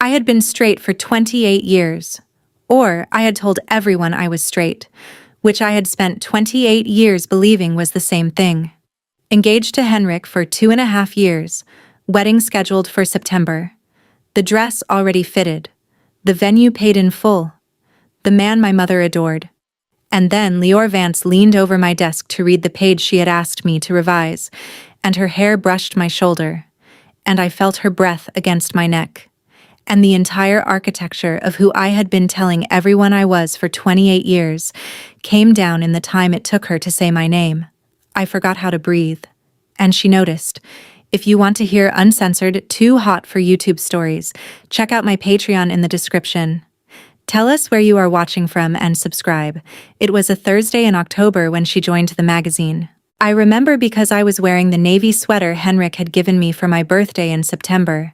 I had been straight for 28 years. Or I had told everyone I was straight, which I had spent 28 years believing was the same thing. Engaged to Henrik for 2.5 years, wedding scheduled for September. The dress already fitted. The venue paid in full. The man my mother adored. And then Lior Vance leaned over my desk to read the page she had asked me to revise, and her hair brushed my shoulder, and I felt her breath against my neck. And the entire architecture of who I had been telling everyone I was for 28 years came down in the time it took her to say my name. I forgot how to breathe. And she noticed. If you want to hear uncensored, too hot for YouTube stories, check out my Patreon in the description. Tell us where you are watching from and subscribe. It was a Thursday in October when she joined the magazine. I remember because I was wearing the navy sweater Henrik had given me for my birthday in September.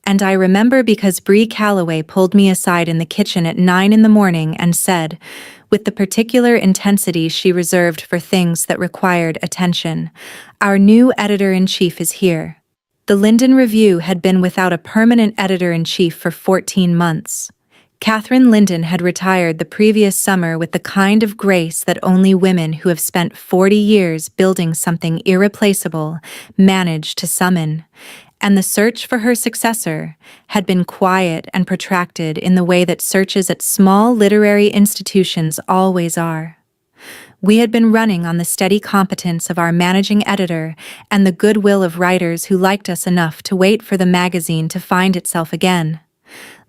And I remember because Bree Calloway pulled me aside in the kitchen at 9 in the morning and said, with the particular intensity she reserved for things that required attention, "Our new editor-in-chief is here." The Linden Review had been without a permanent editor-in-chief for 14 months. Catherine Linden had retired the previous summer with the kind of grace that only women who have spent 40 years building something irreplaceable manage to summon. And the search for her successor had been quiet and protracted in the way that searches at small literary institutions always are. We had been running on the steady competence of our managing editor and the goodwill of writers who liked us enough to wait for the magazine to find itself again.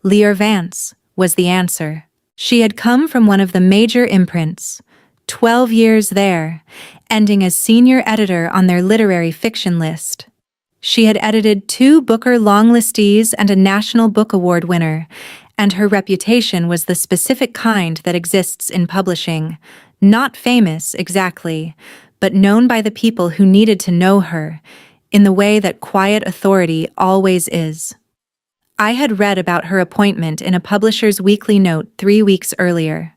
Lior Vance was the answer. She had come from one of the major imprints, 12 years there, ending as senior editor on their literary fiction list. She had edited 2 Booker longlistees and a National Book Award winner, and her reputation was the specific kind that exists in publishing, not famous exactly, but known by the people who needed to know her, in the way that quiet authority always is. I had read about her appointment in a publisher's weekly note 3 weeks earlier.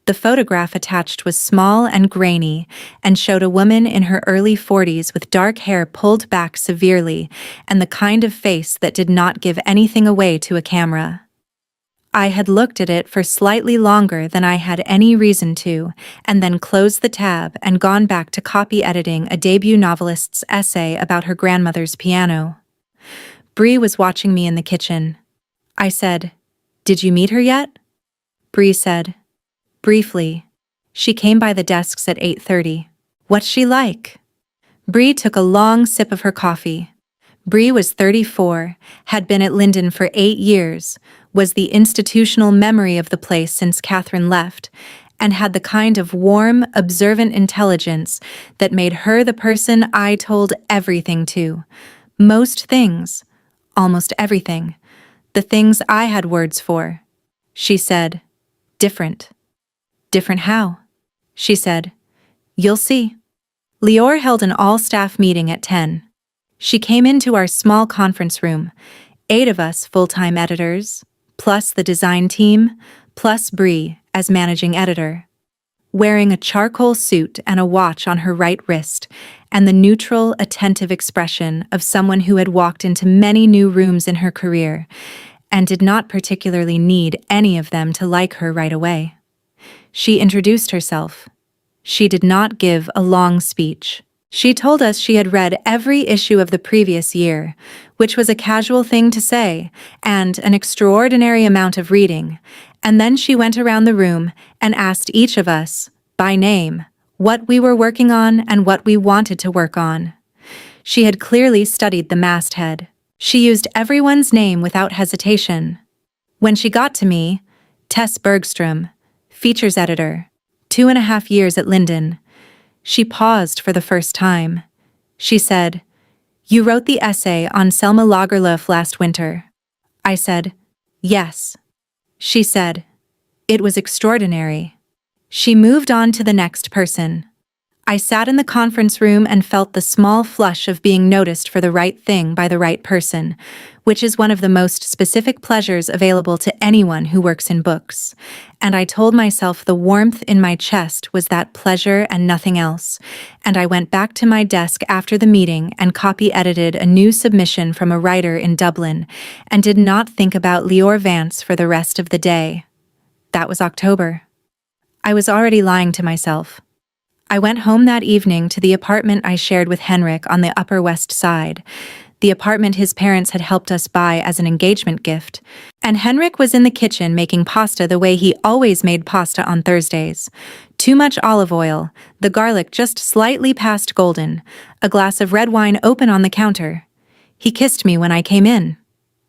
The photograph attached was small and grainy and showed a woman in her early 40s with dark hair pulled back severely and the kind of face that did not give anything away to a camera. I had looked at it for slightly longer than I had any reason to, and then closed the tab and gone back to copy editing a debut novelist's essay about her grandmother's piano. Bree was watching me in the kitchen. I said, "Did you meet her yet?" Bree said, "Briefly. She came by the desks at 8:30. What's she like?" Bree took a long sip of her coffee. Bree was 34, had been at Linden for 8 years, was the institutional memory of the place since Catherine left, and had the kind of warm, observant intelligence that made her the person I told everything to. Most things. Almost everything. The things I had words for. She said, "Different." "Different how?" She said, "You'll see." Lior held an all-staff meeting at 10. She came into our small conference room, 8 of us full-time editors, plus the design team, plus Bree as managing editor. Wearing a charcoal suit and a watch on her right wrist, and the neutral, attentive expression of someone who had walked into many new rooms in her career, and did not particularly need any of them to like her right away. She introduced herself. She did not give a long speech. She told us she had read every issue of the previous year, which was a casual thing to say, and an extraordinary amount of reading, and then she went around the room and asked each of us, by name, what we were working on and what we wanted to work on. She had clearly studied the masthead. She used everyone's name without hesitation. When she got to me, Tess Bergstrom, features editor, 2.5 years at Linden. She paused for the first time. She said, "You wrote the essay on Selma Lagerlöf last winter." I said, "Yes." She said, "It was extraordinary." She moved on to the next person. I sat in the conference room and felt the small flush of being noticed for the right thing by the right person, which is one of the most specific pleasures available to anyone who works in books. And I told myself the warmth in my chest was that pleasure and nothing else. And I went back to my desk after the meeting and copy-edited a new submission from a writer in Dublin, and did not think about YURI Vibes for the rest of the day. That was October. I was already lying to myself. I went home that evening to the apartment I shared with Henrik on the Upper West Side, the apartment his parents had helped us buy as an engagement gift, and Henrik was in the kitchen making pasta the way he always made pasta on Thursdays. Too much olive oil, the garlic just slightly past golden, a glass of red wine open on the counter. He kissed me when I came in.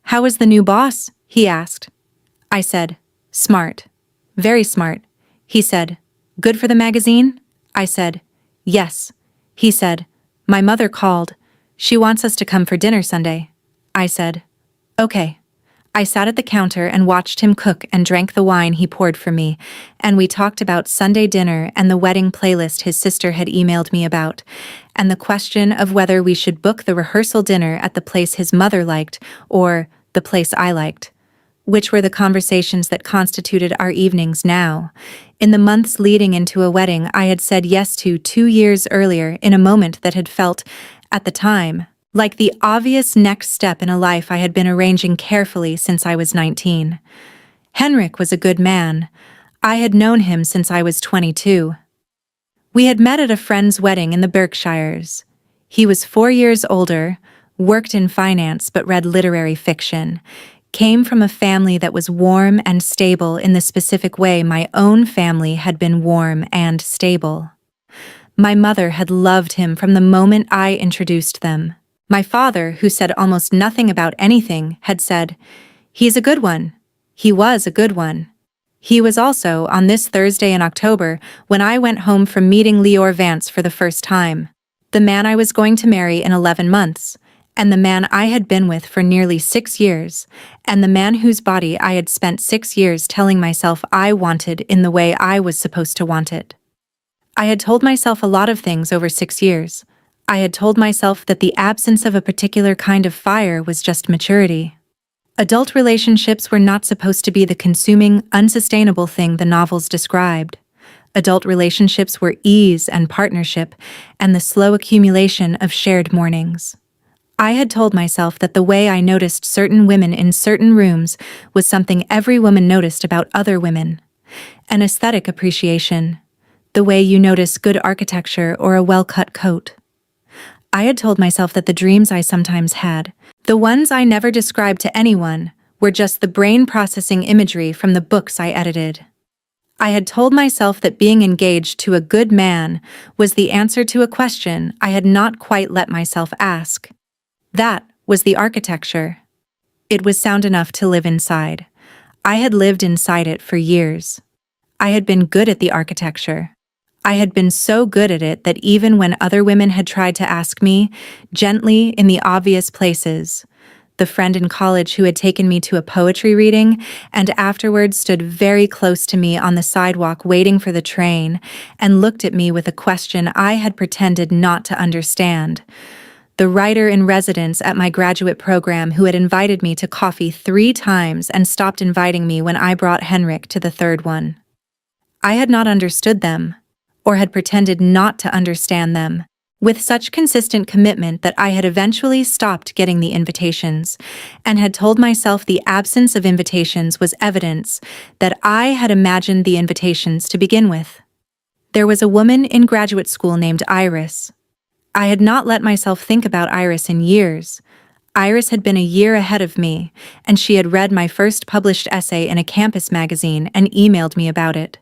"How was the new boss?" he asked. I said, "Smart. Very smart." He said, "Good for the magazine?" I said, "Yes." He said, "My mother called. She wants us to come for dinner Sunday." I said, "Okay." I sat at the counter and watched him cook and drank the wine he poured for me, and we talked about Sunday dinner and the wedding playlist his sister had emailed me about, and the question of whether we should book the rehearsal dinner at the place his mother liked or the place I liked, which were the conversations that constituted our evenings now. In the months leading into a wedding I had said yes to 2 years earlier in a moment that had felt, at the time, like the obvious next step in a life I had been arranging carefully since I was 19. Henrik was a good man. I had known him since I was 22. We had met at a friend's wedding in the Berkshires. He was 4 years older, worked in finance but read literary fiction, came from a family that was warm and stable in the specific way my own family had been warm and stable. My mother had loved him from the moment I introduced them. My father, who said almost nothing about anything, had said, "He's a good one." He was a good one. He was also on this Thursday in October when I went home from meeting YURI Vibes for the first time. The man I was going to marry in 11 months. And the man I had been with for nearly 6 years, and the man whose body I had spent 6 years telling myself I wanted in the way I was supposed to want it. I had told myself a lot of things over 6 years. I had told myself that the absence of a particular kind of fire was just maturity. Adult relationships were not supposed to be the consuming, unsustainable thing the novels described. Adult relationships were ease and partnership, and the slow accumulation of shared mornings. I had told myself that the way I noticed certain women in certain rooms was something every woman noticed about other women. An aesthetic appreciation. The way you notice good architecture or a well-cut coat. I had told myself that the dreams I sometimes had, the ones I never described to anyone, were just the brain-processing imagery from the books I edited. I had told myself that being engaged to a good man was the answer to a question I had not quite let myself ask. That was the architecture. It was sound enough to live inside. I had lived inside it for years. I had been good at the architecture. I had been so good at it that even when other women had tried to ask me, gently in the obvious places, the friend in college who had taken me to a poetry reading and afterwards stood very close to me on the sidewalk waiting for the train and looked at me with a question I had pretended not to understand, the writer in residence at my graduate program who had invited me to coffee 3 times and stopped inviting me when I brought Henrik to the 3rd one. I had not understood them, or had pretended not to understand them, with such consistent commitment that I had eventually stopped getting the invitations, and had told myself the absence of invitations was evidence that I had imagined the invitations to begin with. There was a woman in graduate school named Iris. I had not let myself think about Iris in years. Iris had been a year ahead of me, and she had read my first published essay in a campus magazine and emailed me about it.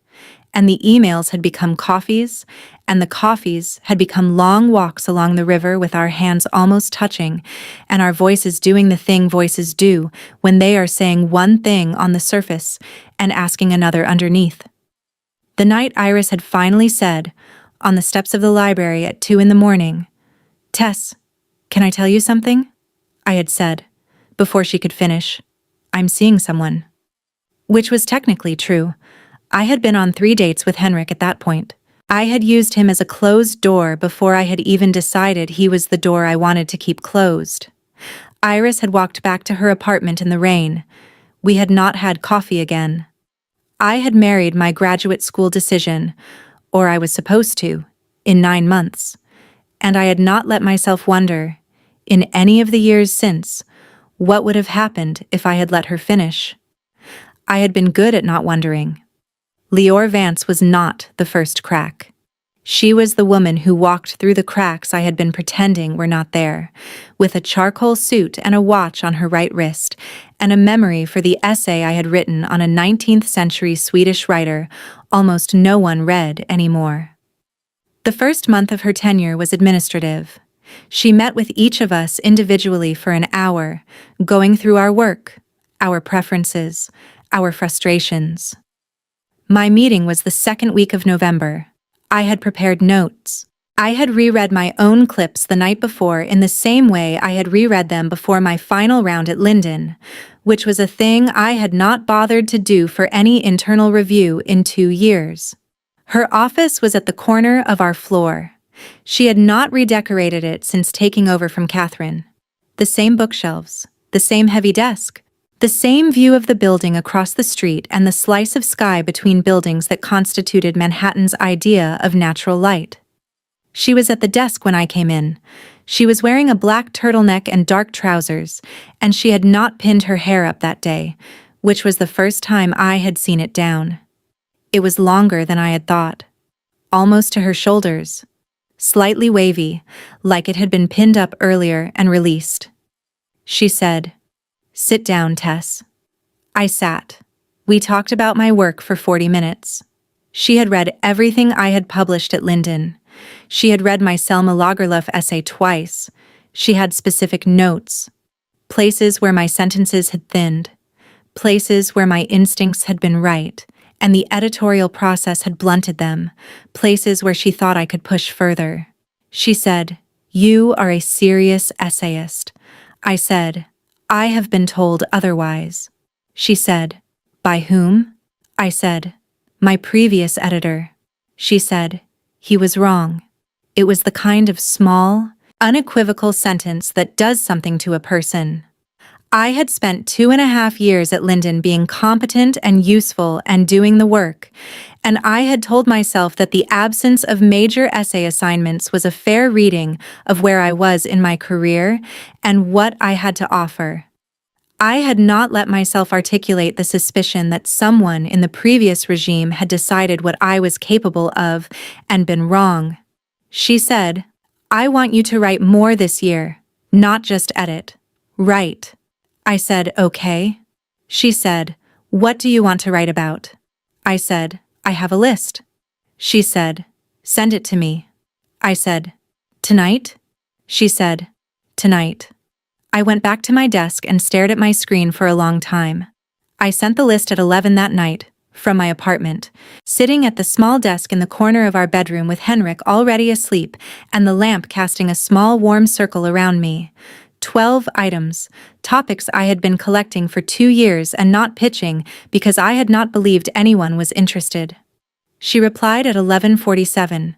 And the emails had become coffees, and the coffees had become long walks along the river with our hands almost touching, and our voices doing the thing voices do when they are saying one thing on the surface and asking another underneath. The night Iris had finally said, on the steps of the library at 2 a.m, "Tess, can I tell you something?" I had said, before she could finish, "I'm seeing someone." Which was technically true. I had been on 3 dates with Henrik at that point. I had used him as a closed door before I had even decided he was the door I wanted to keep closed. Iris had walked back to her apartment in the rain. We had not had coffee again. I had married my graduate school decision, or I was supposed to, in 9 months, and I had not let myself wonder, in any of the years since, what would have happened if I had let her finish. I had been good at not wondering. Leora Vance was not the first crack. She was the woman who walked through the cracks I had been pretending were not there, with a charcoal suit and a watch on her right wrist, and a memory for the essay I had written on a 19th century Swedish writer almost no one read anymore. The first month of her tenure was administrative. She met with each of us individually for an hour, going through our work, our preferences, our frustrations. My meeting was the second week of November. I had prepared notes. I had reread my own clips the night before in the same way I had reread them before my final round at Linden, which was a thing I had not bothered to do for any internal review in 2 years. Her office was at the corner of our floor. She had not redecorated it since taking over from Catherine. The same bookshelves, the same heavy desk, the same view of the building across the street and the slice of sky between buildings that constituted Manhattan's idea of natural light. She was at the desk when I came in. She was wearing a black turtleneck and dark trousers, and she had not pinned her hair up that day, which was the first time I had seen it down. It was longer than I had thought, almost to her shoulders, slightly wavy, like it had been pinned up earlier and released. She said, "Sit down, Tess." I sat. We talked about my work for 40 minutes. She had read everything I had published at Linden. She had read my Selma Lagerlöf essay twice. She had specific notes, places where my sentences had thinned, places where my instincts had been right, and the editorial process had blunted them, places where she thought I could push further. She said, "You are a serious essayist." I said, "I have been told otherwise." She said, "By whom?" I said, "My previous editor." She said, "He was wrong." It was the kind of small, unequivocal sentence that does something to a person. I had spent 2.5 years at Linden being competent and useful and doing the work, and I had told myself that the absence of major essay assignments was a fair reading of where I was in my career and what I had to offer. I had not let myself articulate the suspicion that someone in the previous regime had decided what I was capable of and been wrong. She said, "I want you to write more this year, not just edit. Write." I said, "Okay." She said, "What do you want to write about?" I said, "I have a list." She said, "Send it to me." I said, "Tonight?" She said, "Tonight." I went back to my desk and stared at my screen for a long time. I sent the list at 11 that night, from my apartment, sitting at the small desk in the corner of our bedroom with Henrik already asleep and the lamp casting a small warm circle around me. 12 items, topics I had been collecting for 2 years and not pitching because I had not believed anyone was interested. She replied at 11:47.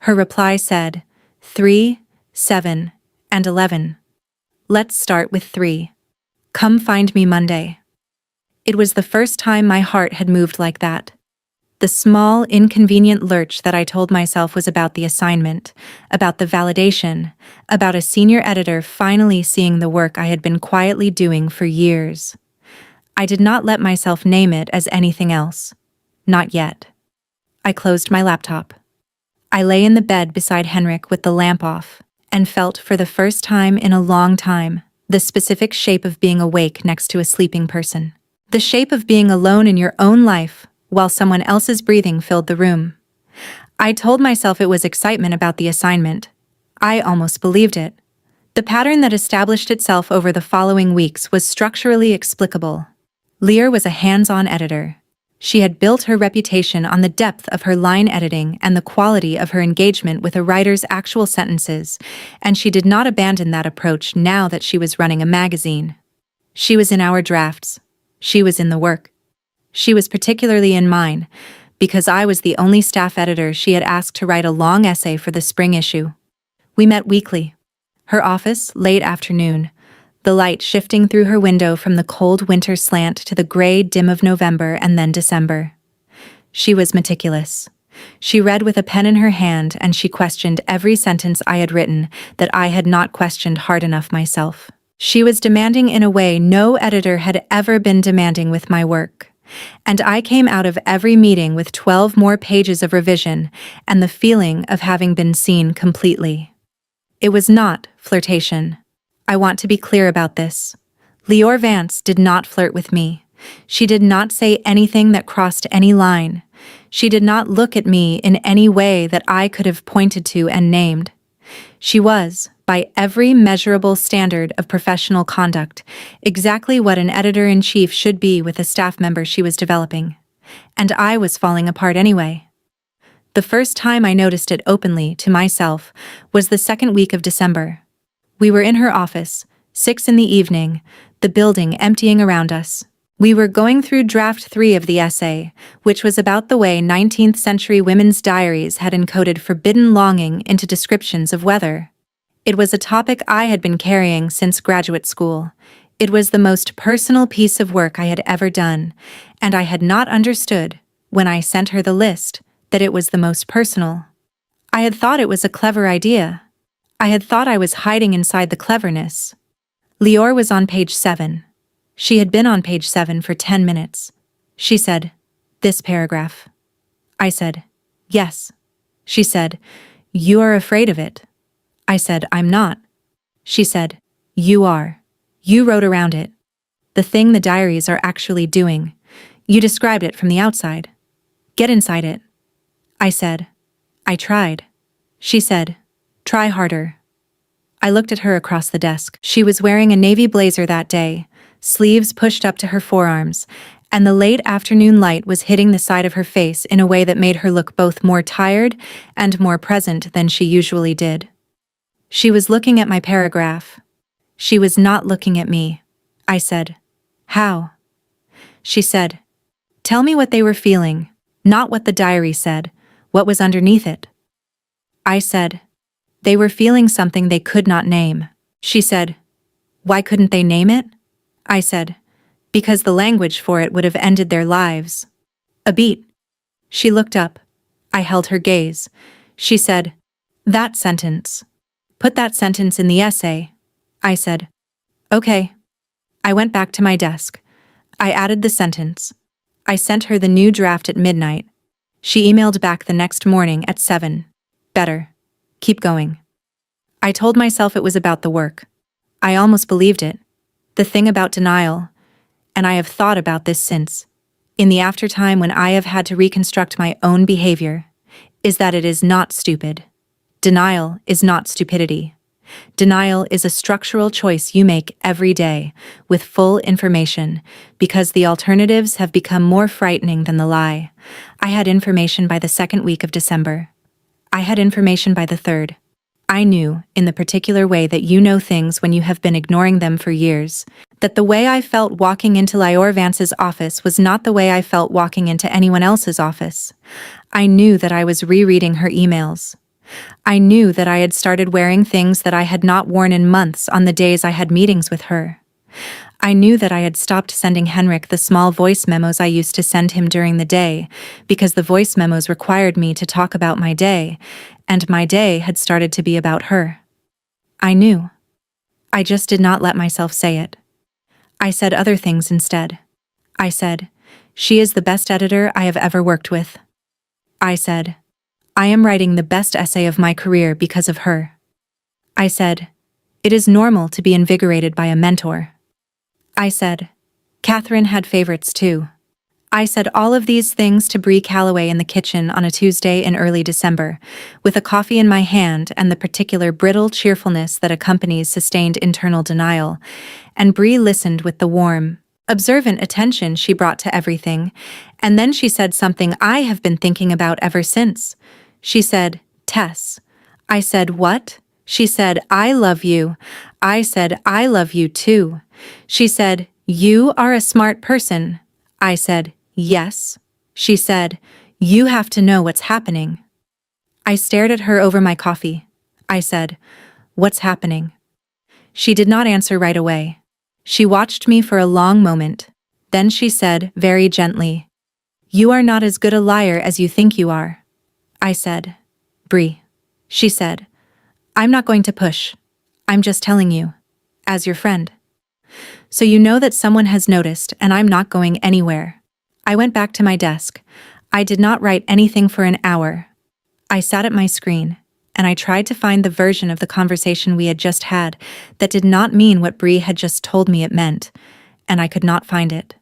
Her reply said, 3, 7, and 11. Let's start with 3. Come find me Monday. It was the first time my heart had moved like that. The small, inconvenient lurch that I told myself was about the assignment, about the validation, about a senior editor finally seeing the work I had been quietly doing for years. I did not let myself name it as anything else. Not yet. I closed my laptop. I lay in the bed beside Henrik with the lamp off, and felt for the first time in a long time the specific shape of being awake next to a sleeping person. The shape of being alone in your own life, while someone else's breathing filled the room. I told myself it was excitement about the assignment. I almost believed it. The pattern that established itself over the following weeks was structurally explicable. Lear was a hands-on editor. She had built her reputation on the depth of her line editing and the quality of her engagement with a writer's actual sentences, and she did not abandon that approach now that she was running a magazine. She was in our drafts. She was in the work. She was particularly in mine, because I was the only staff editor she had asked to write a long essay for the spring issue. We met weekly. Her office, late afternoon, the light shifting through her window from the cold winter slant to the gray dim of November and then December. She was meticulous. She read with a pen in her hand, and she questioned every sentence I had written that I had not questioned hard enough myself. She was demanding in a way no editor had ever been demanding with my work. And I came out of every meeting with 12 more pages of revision and the feeling of having been seen completely. It was not flirtation. I want to be clear about this. Leor Vance did not flirt with me. She did not say anything that crossed any line. She did not look at me in any way that I could have pointed to and named. She was, by every measurable standard of professional conduct, exactly what an editor-in-chief should be with a staff member she was developing. And I was falling apart anyway. The first time I noticed it openly to myself was the second week of December. We were in her office, 6 in the evening, the building emptying around us. We were going through draft 3 of the essay, which was about the way 19th century women's diaries had encoded forbidden longing into descriptions of weather. It was a topic I had been carrying since graduate school. It was the most personal piece of work I had ever done, and I had not understood, when I sent her the list, that it was the most personal. I had thought it was a clever idea. I had thought I was hiding inside the cleverness. Leor was on page 7. She had been on page 7 for 10 minutes. She said, "This paragraph." I said, "Yes." She said, "You are afraid of it." I said, "I'm not." She said, "You are. You wrote around it. The thing the diaries are actually doing. You described it from the outside. Get inside it." I said, "I tried." She said, "Try harder." I looked at her across the desk. She was wearing a navy blazer that day, sleeves pushed up to her forearms, and the late afternoon light was hitting the side of her face in a way that made her look both more tired and more present than she usually did. She was looking at my paragraph. She was not looking at me. I said, "How?" She said, "Tell me what they were feeling, not what the diary said, what was underneath it." I said, "They were feeling something they could not name." She said, "Why couldn't they name it?" I said, "Because the language for it would have ended their lives." A beat. She looked up. I held her gaze. She said, "That sentence. Put that sentence in the essay." I said, "Okay." I went back to my desk. I added the sentence. I sent her the new draft at midnight. She emailed back the next morning at 7. "Better. Keep going." I told myself it was about the work. I almost believed it. The thing about denial, and I have thought about this since, in the aftertime when I have had to reconstruct my own behavior, is that it is not stupid. Denial is not stupidity. Denial is a structural choice you make every day, with full information, because the alternatives have become more frightening than the lie. I had information by the second week of December. I had information by the third. I knew, in the particular way that you know things when you have been ignoring them for years, that the way I felt walking into Leor Vance's office was not the way I felt walking into anyone else's office. I knew that I was rereading her emails. I knew that I had started wearing things that I had not worn in months on the days I had meetings with her. I knew that I had stopped sending Henrik the small voice memos I used to send him during the day, because the voice memos required me to talk about my day, and my day had started to be about her. I knew. I just did not let myself say it. I said other things instead. I said, "She is the best editor I have ever worked with." I said, "I am writing the best essay of my career because of her." I said, "It is normal to be invigorated by a mentor." I said, "Catherine had favorites too." I said all of these things to Bree Calloway in the kitchen on a Tuesday in early December, with a coffee in my hand and the particular brittle cheerfulness that accompanies sustained internal denial, and Bree listened with the warm, observant attention she brought to everything, and then she said something I have been thinking about ever since. She said, "Tess." I said, "What?" She said, "I love you." I said, "I love you too." She said, "You are a smart person." I said, "Yes." She said, You have to know what's happening. I stared at her over my coffee. I said, "What's happening?" She did not answer right away. She watched me for a long moment. Then she said, very gently, "You are not as good a liar as you think you are." I said, "Bree." She said, "I'm not going to push. I'm just telling you, as your friend. So you know that someone has noticed and I'm not going anywhere." I went back to my desk. I did not write anything for an hour. I sat at my screen, and I tried to find the version of the conversation we had just had that did not mean what Bree had just told me it meant, and I could not find it.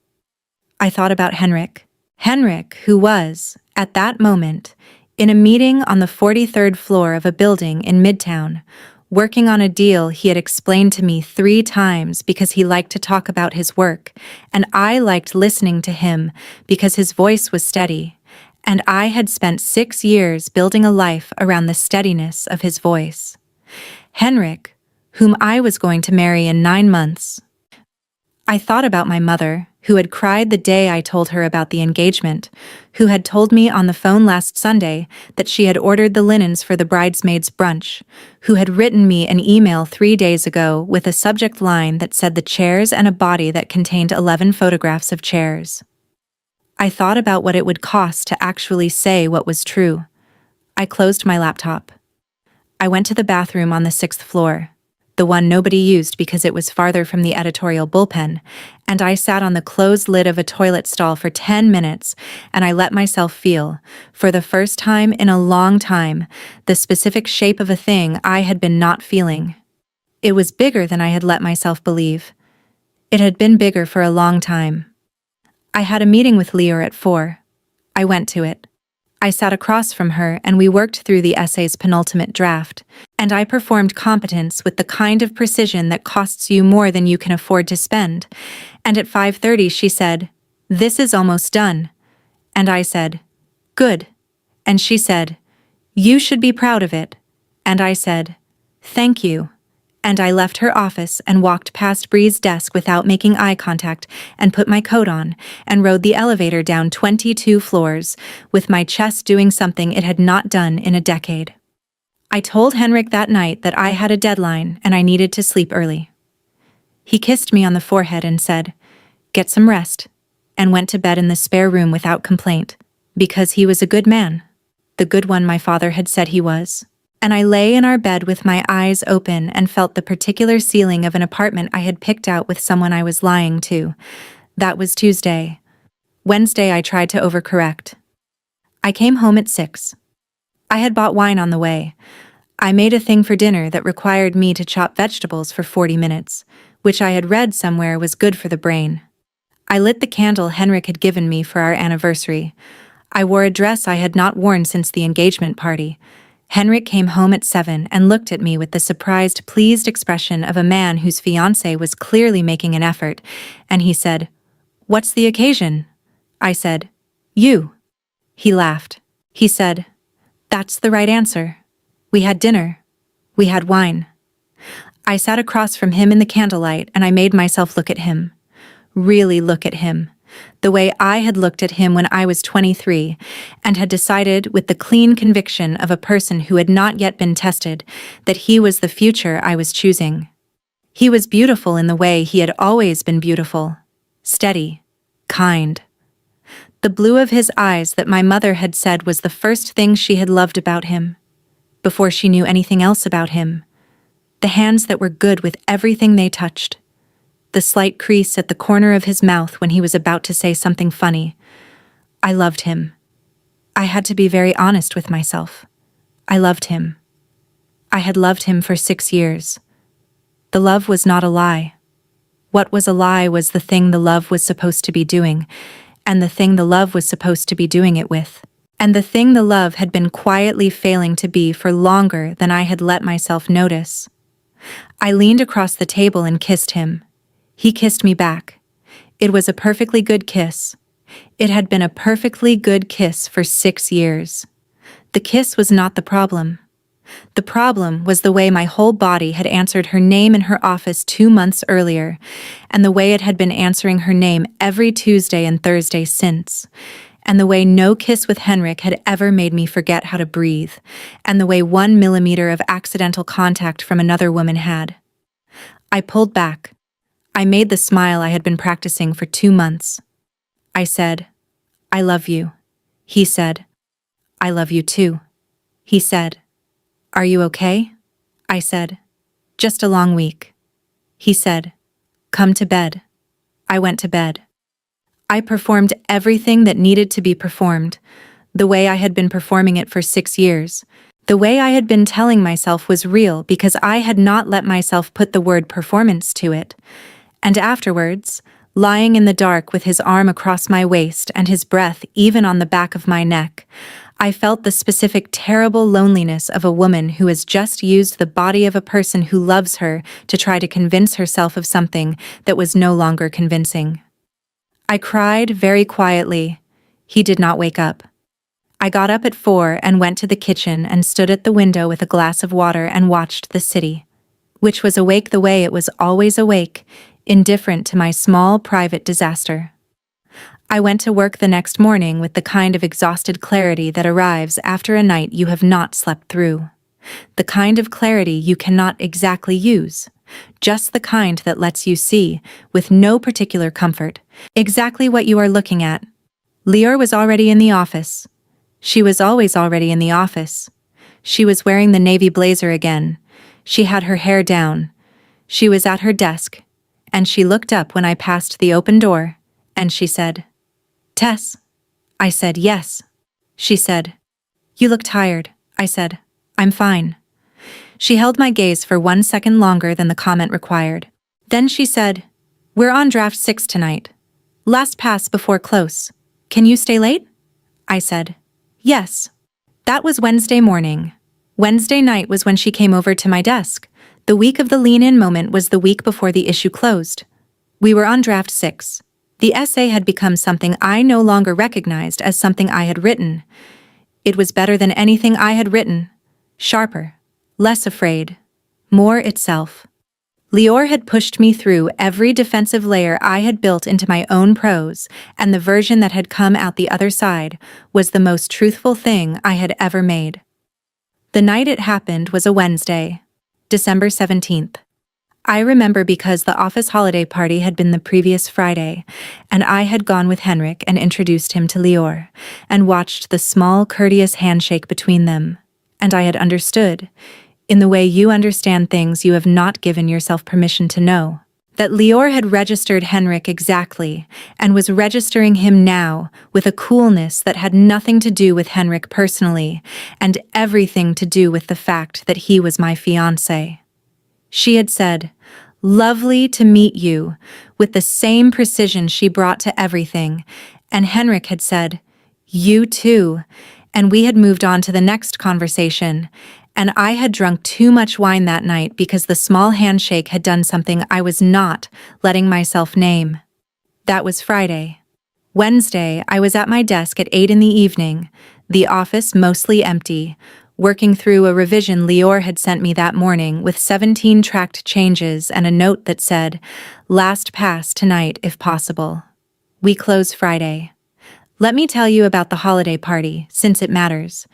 I thought about Henrik. Henrik, who was, at that moment, in a meeting on the 43rd floor of a building in Midtown, working on a deal he had explained to me 3 times because he liked to talk about his work, and I liked listening to him because his voice was steady, and I had spent 6 years building a life around the steadiness of his voice. Henrik, whom I was going to marry in 9 months. I thought about my mother, who had cried the day I told her about the engagement, who had told me on the phone last Sunday that she had ordered the linens for the bridesmaids' brunch, who had written me an email 3 days ago with a subject line that said the chairs and a body that contained 11 photographs of chairs. I thought about what it would cost to actually say what was true. I closed my laptop. I went to the bathroom on the 6th floor, the one nobody used because it was farther from the editorial bullpen, and I sat on the closed lid of a toilet stall for 10 minutes, and I let myself feel, for the first time in a long time, the specific shape of a thing I had been not feeling. It was bigger than I had let myself believe. It had been bigger for a long time. I had a meeting with Lior at 4. I went to it. I sat across from her and we worked through the essay's penultimate draft, and I performed competence with the kind of precision that costs you more than you can afford to spend. And at 5:30 she said, "This is almost done." And I said, "Good." And she said, "You should be proud of it." And I said, "Thank you." And I left her office and walked past Bree's desk without making eye contact and put my coat on and rode the elevator down 22 floors, with my chest doing something it had not done in a decade. I told Henrik that night that I had a deadline and I needed to sleep early. He kissed me on the forehead and said, "Get some rest," and went to bed in the spare room without complaint, because he was a good man, the good one my father had said he was. And I lay in our bed with my eyes open and felt the particular ceiling of an apartment I had picked out with someone I was lying to. That was Tuesday. Wednesday I tried to overcorrect. I came home at 6. I had bought wine on the way. I made a thing for dinner that required me to chop vegetables for 40 minutes, which I had read somewhere was good for the brain. I lit the candle Henrik had given me for our anniversary. I wore a dress I had not worn since the engagement party. Henrik came home at 7 and looked at me with the surprised, pleased expression of a man whose fiancée was clearly making an effort, and he said, "What's the occasion?" I said, "You." He laughed. He said, "That's the right answer. We had dinner. We had wine." I sat across from him in the candlelight and I made myself look at him. Really look at him. The way I had looked at him when I was 23, and had decided with the clean conviction of a person who had not yet been tested that he was the future I was choosing. He was beautiful in the way he had always been beautiful. Steady. Kind. The blue of his eyes that my mother had said was the first thing she had loved about him, before she knew anything else about him. The hands that were good with everything they touched. The slight crease at the corner of his mouth when he was about to say something funny. I loved him. I had to be very honest with myself. I loved him. I had loved him for 6 years. The love was not a lie. What was a lie was the thing the love was supposed to be doing, and the thing the love was supposed to be doing it with, and the thing the love had been quietly failing to be for longer than I had let myself notice. I leaned across the table and kissed him. He kissed me back. It was a perfectly good kiss. It had been a perfectly good kiss for 6 years. The kiss was not the problem. The problem was the way my whole body had answered her name in her office 2 months earlier, and the way it had been answering her name every Tuesday and Thursday since, and the way no kiss with Henrik had ever made me forget how to breathe, and the way 1 millimeter of accidental contact from another woman had. I pulled back. I made the smile I had been practicing for 2 months. I said, "I love you." He said, "I love you too." He said, "Are you okay?" I said, "Just a long week." He said, "Come to bed." I went to bed. I performed everything that needed to be performed, the way I had been performing it for 6 years, the way I had been telling myself was real because I had not let myself put the word performance to it. And afterwards, lying in the dark with his arm across my waist and his breath even on the back of my neck, I felt the specific terrible loneliness of a woman who has just used the body of a person who loves her to try to convince herself of something that was no longer convincing. I cried very quietly. He did not wake up. I got up at 4 and went to the kitchen and stood at the window with a glass of water and watched the city, which was awake the way it was always awake, indifferent to my small private disaster. I went to work the next morning with the kind of exhausted clarity that arrives after a night you have not slept through. The kind of clarity you cannot exactly use, just the kind that lets you see, with no particular comfort, exactly what you are looking at. Lior was already in the office. She was always already in the office. She was wearing the navy blazer again. She had her hair down. She was at her desk, and she looked up when I passed the open door, and she said, "Tess." I said, "Yes." She said, "You look tired." I said, "I'm fine." She held my gaze for 1 second longer than the comment required. Then she said, "We're on draft 6 tonight. Last pass before close. Can you stay late?" I said, "Yes." That was Wednesday morning. Wednesday night was when she came over to my desk. The week of the lean-in moment was the week before the issue closed. We were on draft 6. The essay had become something I no longer recognized as something I had written. It was better than anything I had written. Sharper, less afraid, more itself. Lior had pushed me through every defensive layer I had built into my own prose, and the version that had come out the other side was the most truthful thing I had ever made. The night it happened was a Wednesday, December 17th. I remember because the office holiday party had been the previous Friday, and I had gone with Henrik and introduced him to Lior, and watched the small, courteous handshake between them. And I had understood, in the way you understand things you have not given yourself permission to know, that Lior had registered Henrik exactly, and was registering him now with a coolness that had nothing to do with Henrik personally, and everything to do with the fact that he was my fiancé. She had said, "Lovely to meet you," with the same precision she brought to everything, and Henrik had said, "You too," and we had moved on to the next conversation, and I had drunk too much wine that night because the small handshake had done something I was not letting myself name. That was Friday. Wednesday, I was at my desk at 8 in the evening, the office mostly empty, working through a revision Lior had sent me that morning with 17 tracked changes and a note that said, "Last pass tonight if possible. We close Friday." Let me tell you about the holiday party, since it matters.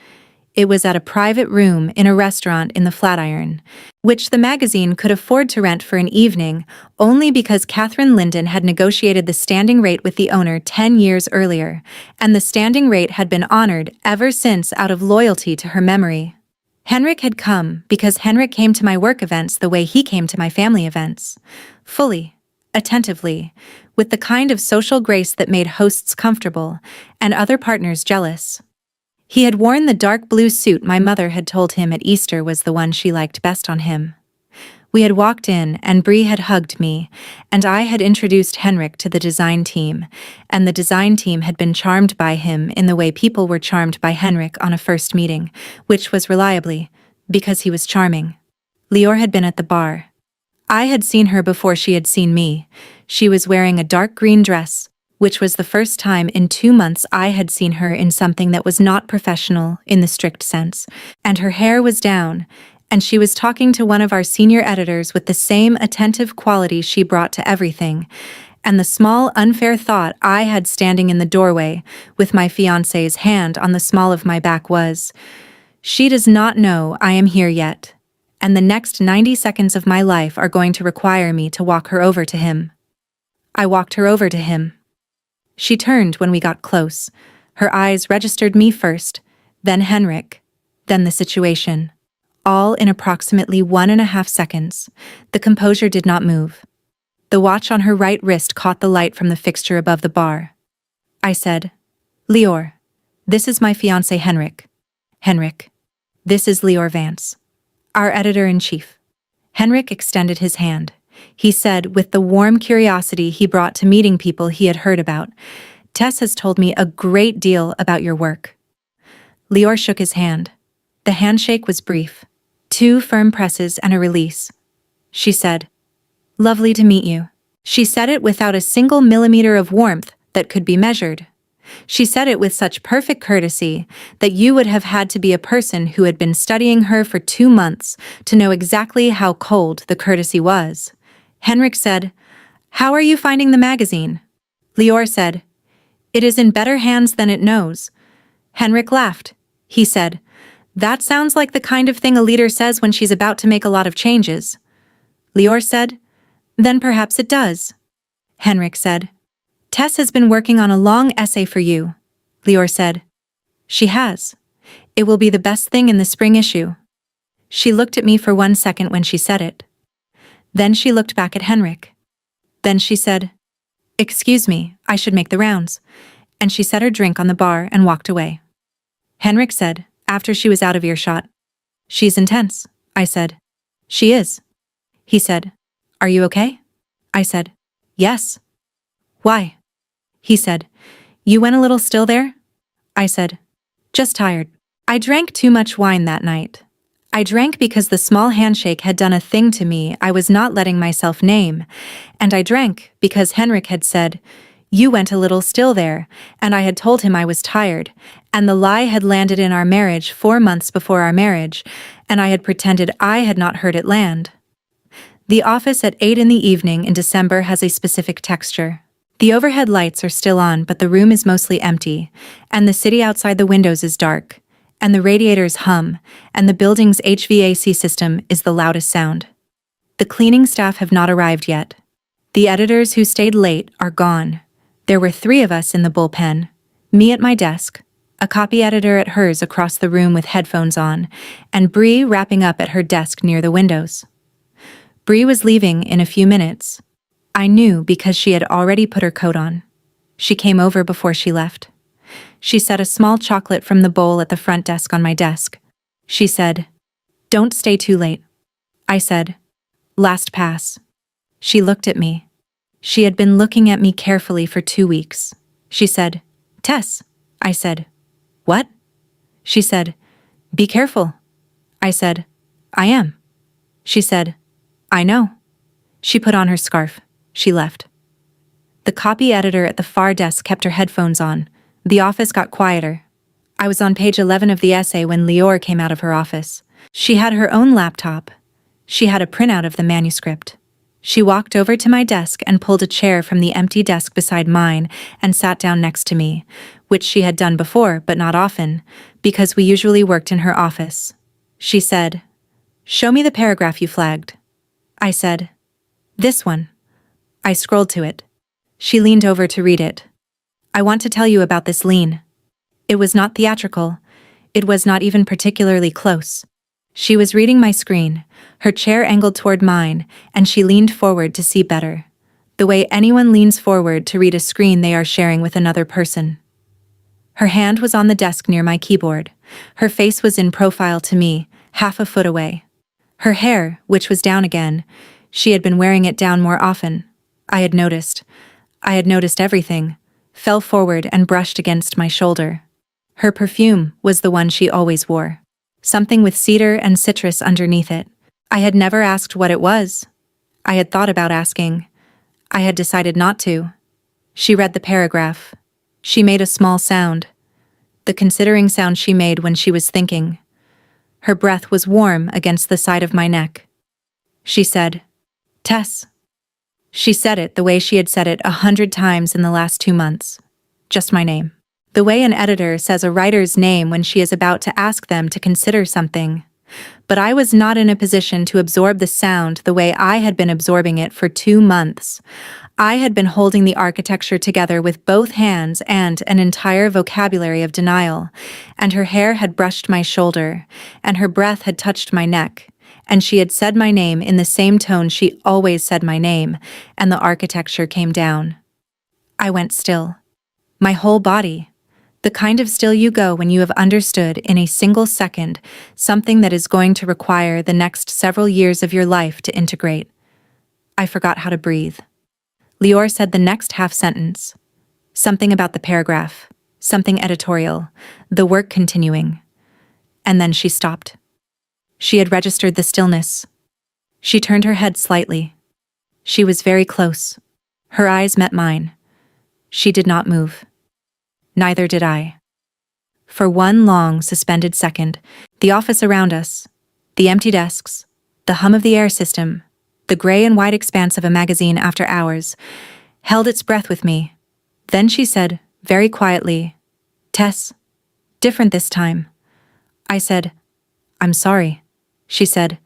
It was at a private room in a restaurant in the Flatiron, which the magazine could afford to rent for an evening only because Catherine Linden had negotiated the standing rate with the owner 10 years earlier, and the standing rate had been honored ever since out of loyalty to her memory. Henrik had come because Henrik came to my work events the way he came to my family events. Fully, attentively, with the kind of social grace that made hosts comfortable and other partners jealous. He had worn the dark blue suit my mother had told him at Easter was the one she liked best on him. We had walked in, and Bree had hugged me, and I had introduced Henrik to the design team, and the design team had been charmed by him in the way people were charmed by Henrik on a first meeting, which was reliably, because he was charming. Lior had been at the bar. I had seen her before she had seen me. She was wearing a dark green dress, which was the first time in 2 months I had seen her in something that was not professional in the strict sense, and her hair was down, and she was talking to one of our senior editors with the same attentive quality she brought to everything, And the small, unfair thought I had standing in the doorway, with my fiancé's hand on the small of my back was, she does not know I am here yet, and the next 90 seconds of my life are going to require me to walk her over to him. I walked her over to him. She turned when we got close. Her eyes registered me first, then Henrik, then the situation. All in approximately 1.5 seconds. The composure did not move. The watch on her right wrist caught the light from the fixture above the bar. I said, Lior, this is my fiancé Henrik. Henrik, this is Lior Vance, our editor-in-chief. Henrik extended his hand. He said, with the warm curiosity he brought to meeting people he had heard about, Tess has told me a great deal about your work. Lior shook his hand. The handshake was brief. 2 firm presses and a release. She said, lovely to meet you. She said it without a single millimeter of warmth that could be measured. She said it with such perfect courtesy that you would have had to be a person who had been studying her for 2 months to know exactly how cold the courtesy was. Henrik said, how are you finding the magazine? Lior said, it is in better hands than it knows. Henrik laughed. He said, that sounds like the kind of thing a leader says when she's about to make a lot of changes. Lior said, then perhaps it does. Henrik said, Tess has been working on a long essay for you. Lior said, she has. It will be the best thing in the spring issue. She looked at me for 1 second when she said it. Then she looked back at Henrik. Then she said, excuse me, I should make the rounds. And she set her drink on the bar and walked away. Henrik said, after she was out of earshot, she's intense. I said, she is. He said, are you okay? I said, yes. Why? He said, you went a little still there? I said, just tired. I drank too much wine that night. I drank because the small handshake had done a thing to me I was not letting myself name, and I drank because Henrik had said, you went a little still there, and I had told him I was tired, and the lie had landed in our marriage 4 months before our marriage, and I had pretended I had not heard it land. The office at 8 in the evening in December has a specific texture. The overhead lights are still on, but the room is mostly empty, and the city outside the windows is dark, and the radiators hum, and the building's HVAC system is the loudest sound. The cleaning staff have not arrived yet. The editors who stayed late are gone. There were 3 of us in the bullpen, me at my desk, a copy editor at hers across the room with headphones on, and Bree wrapping up at her desk near the windows. Bree was leaving in a few minutes. I knew because she had already put her coat on. She came over before she left. She set a small chocolate from the bowl at the front desk on my desk. She said, don't stay too late. I said, last pass. She looked at me. She had been looking at me carefully for 2 weeks. She said, Tess. I said, what? She said, be careful. I said, I am. She said, I know. She put on her scarf. She left. The copy editor at the far desk kept her headphones on. The office got quieter. I was on page 11 of the essay when Lior came out of her office. She had her own laptop. She had a printout of the manuscript. She walked over to my desk and pulled a chair from the empty desk beside mine and sat down next to me, which she had done before but not often, because we usually worked in her office. She said, show me the paragraph you flagged. I said, this one. I scrolled to it. She leaned over to read it. I want to tell you about this lean. It was not theatrical. It was not even particularly close. She was reading my screen, her chair angled toward mine, and she leaned forward to see better. The way anyone leans forward to read a screen they are sharing with another person. Her hand was on the desk near my keyboard. Her face was in profile to me, half a foot away. Her hair, which was down again, she had been wearing it down more often. I had noticed everything, fell forward and brushed against my shoulder. Her perfume was the one she always wore. Something with cedar and citrus underneath it. I had never asked what it was. I had thought about asking. I had decided not to. She read the paragraph. She made a small sound. The considering sound she made when she was thinking. Her breath was warm against the side of my neck. She said, Tess. She said it the way she had said it 100 times in the last 2 months. Just my name. The way an editor says a writer's name when she is about to ask them to consider something. But I was not in a position to absorb the sound the way I had been absorbing it for 2 months. I had been holding the architecture together with both hands and an entire vocabulary of denial, and her hair had brushed my shoulder, and her breath had touched my neck, and she had said my name in the same tone she always said my name, and the architecture came down. I went still. My whole body. The kind of still you go when you have understood in a single second something that is going to require the next several years of your life to integrate. I forgot how to breathe. Lior said the next half sentence. Something about the paragraph, something editorial, the work continuing. And then she stopped. She had registered the stillness. She turned her head slightly. She was very close. Her eyes met mine. She did not move. Neither did I. For one long, suspended second, the office around us, the empty desks, the hum of the air system, the gray and white expanse of a magazine after hours, held its breath with me. Then she said, very quietly, "Tess, different this time." I said, "I'm sorry." She said,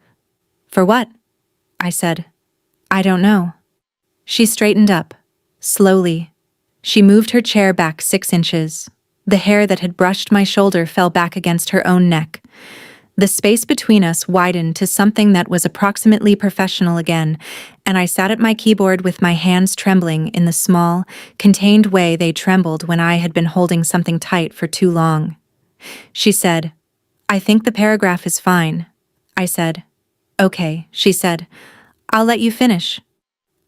"For what?" I said, "I don't know." She straightened up, slowly. She moved her chair back 6 inches. The hair that had brushed my shoulder fell back against her own neck. The space between us widened to something that was approximately professional again, and I sat at my keyboard with my hands trembling in the small, contained way they trembled when I had been holding something tight for too long. She said, "I think the paragraph is fine." I said, "Okay," she said. "I'll let you finish."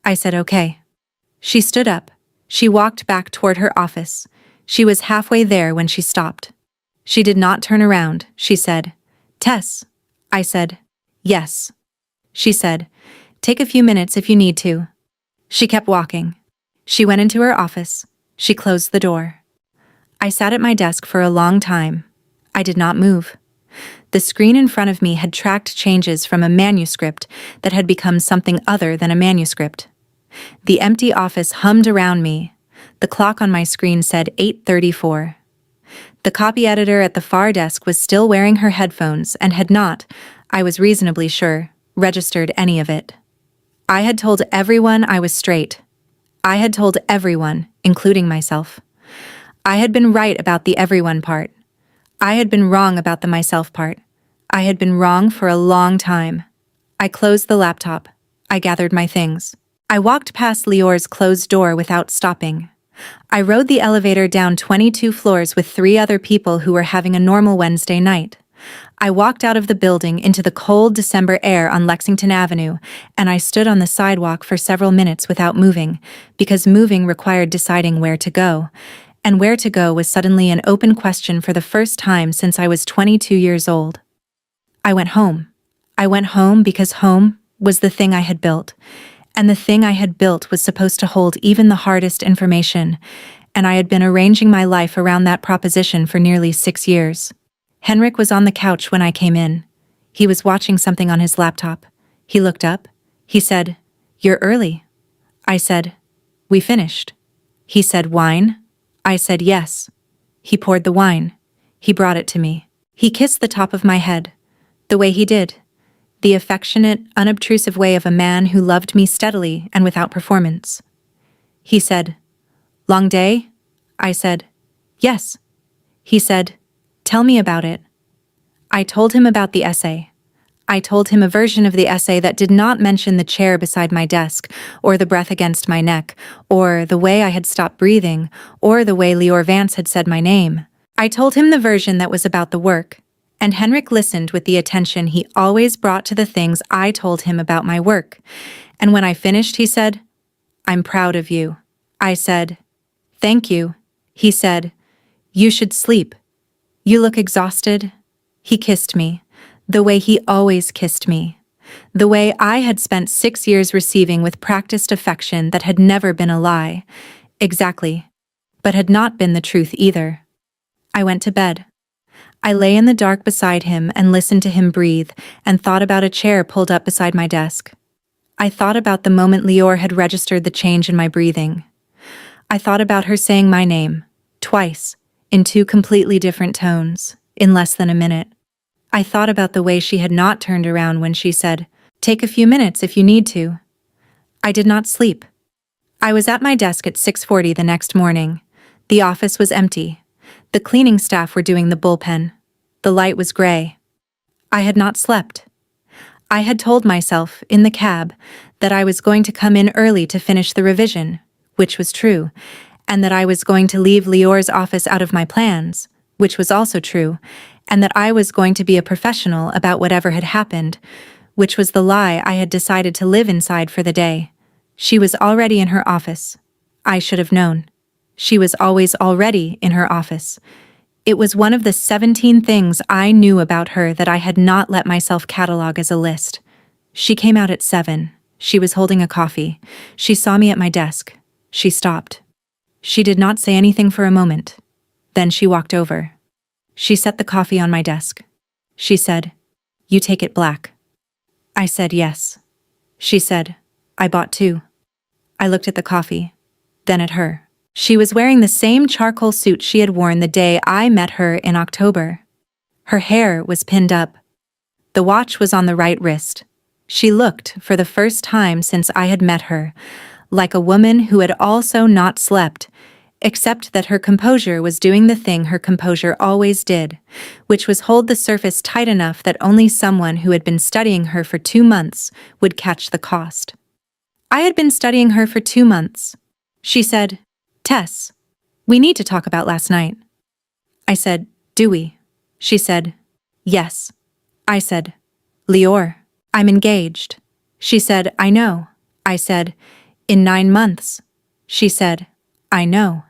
I said, "Okay." She stood up. She walked back toward her office. She was halfway there when she stopped. She did not turn around. She said, "Tess." I said, "Yes." She said, "Take a few minutes if you need to." She kept walking. She went into her office. She closed the door. I sat at my desk for a long time. I did not move. The screen in front of me had tracked changes from a manuscript that had become something other than a manuscript. The empty office hummed around me. The clock on my screen said 8:34. The copy editor at the far desk was still wearing her headphones and had not, I was reasonably sure, registered any of it. I had told everyone I was straight. I had told everyone, including myself. I had been right about the everyone part. I had been wrong about the myself part. I had been wrong for a long time. I closed the laptop. I gathered my things. I walked past Lior's closed door without stopping. I rode the elevator down 22 floors with 3 other people who were having a normal Wednesday night. I walked out of the building into the cold December air on Lexington Avenue, and I stood on the sidewalk for several minutes without moving, because moving required deciding where to go. And where to go was suddenly an open question for the first time since I was 22 years old. I went home. I went home because home was the thing I had built. And the thing I had built was supposed to hold even the hardest information, and I had been arranging my life around that proposition for nearly 6 years. Henrik was on the couch when I came in. He was watching something on his laptop. He looked up. He said, "You're early." I said, "We finished." He said, "Wine?" I said, "Yes." He poured the wine. He brought it to me. He kissed the top of my head, the way he did. The affectionate, unobtrusive way of a man who loved me steadily and without performance. He said, "Long day?" I said, "Yes." He said, "Tell me about it." I told him about the essay. I told him a version of the essay that did not mention the chair beside my desk, or the breath against my neck, or the way I had stopped breathing, or the way Lior Vance had said my name. I told him the version that was about the work. And Henrik listened with the attention he always brought to the things I told him about my work. And when I finished, he said, "I'm proud of you." I said, "Thank you." He said, "You should sleep. You look exhausted." He kissed me, the way he always kissed me. The way I had spent 6 years receiving with practiced affection that had never been a lie. Exactly. But had not been the truth either. I went to bed. I lay in the dark beside him and listened to him breathe and thought about a chair pulled up beside my desk. I thought about the moment Lior had registered the change in my breathing. I thought about her saying my name, twice, in two completely different tones, in less than a minute. I thought about the way she had not turned around when she said, "Take a few minutes if you need to." I did not sleep. I was at my desk at 6:40 the next morning. The office was empty. The cleaning staff were doing the bullpen. The light was gray. I had not slept. I had told myself, in the cab, that I was going to come in early to finish the revision, which was true, and that I was going to leave Lior's office out of my plans, which was also true, and that I was going to be a professional about whatever had happened, which was the lie I had decided to live inside for the day. She was already in her office. I should have known. She was always already in her office. It was one of the 17 things I knew about her that I had not let myself catalog as a list. She came out at 7. She was holding a coffee. She saw me at my desk. She stopped. She did not say anything for a moment. Then she walked over. She set the coffee on my desk. She said, "You take it black." I said yes. She said, "I bought 2. I looked at the coffee, then at her. She was wearing the same charcoal suit she had worn the day I met her in October. Her hair was pinned up. The watch was on the right wrist. She looked, for the first time since I had met her, like a woman who had also not slept, except that her composure was doing the thing her composure always did, which was hold the surface tight enough that only someone who had been studying her for 2 months would catch the cost. I had been studying her for 2 months. She said, "Tess, we need to talk about last night." I said, "Do we?" She said, "Yes." I said, "Lior, I'm engaged." She said, "I know." I said, "In 9 months." She said, "I know."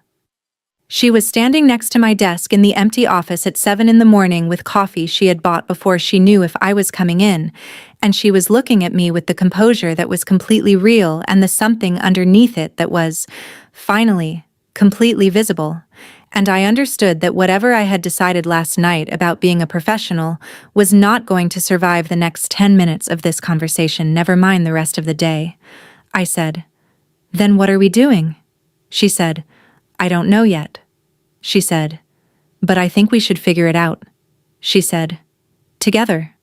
She was standing next to my desk in the empty office at 7 in the morning with coffee she had bought before she knew if I was coming in, and she was looking at me with the composure that was completely real and the something underneath it that was, finally, completely visible, and I understood that whatever I had decided last night about being a professional was not going to survive the next 10 minutes of this conversation, never mind the rest of the day. I said, "Then what are we doing?" She said, "I don't know yet." She said, "But I think we should figure it out." She said, "Together."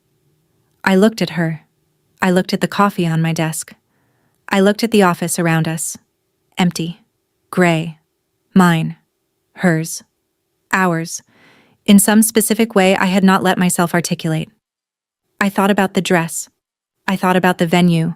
I looked at her. I looked at the coffee on my desk. I looked at the office around us. Empty. Gray. Mine. Hers. Ours. In some specific way I had not let myself articulate. I thought about the dress. I thought about the venue.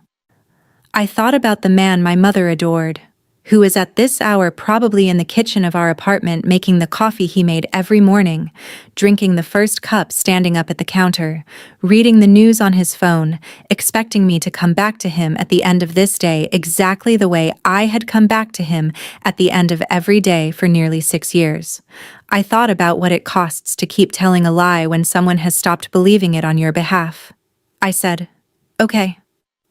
I thought about the man my mother adored, who is at this hour probably in the kitchen of our apartment making the coffee he made every morning, drinking the first cup standing up at the counter, reading the news on his phone, expecting me to come back to him at the end of this day exactly the way I had come back to him at the end of every day for nearly 6 years. I thought about what it costs to keep telling a lie when someone has stopped believing it on your behalf. I said, "Okay."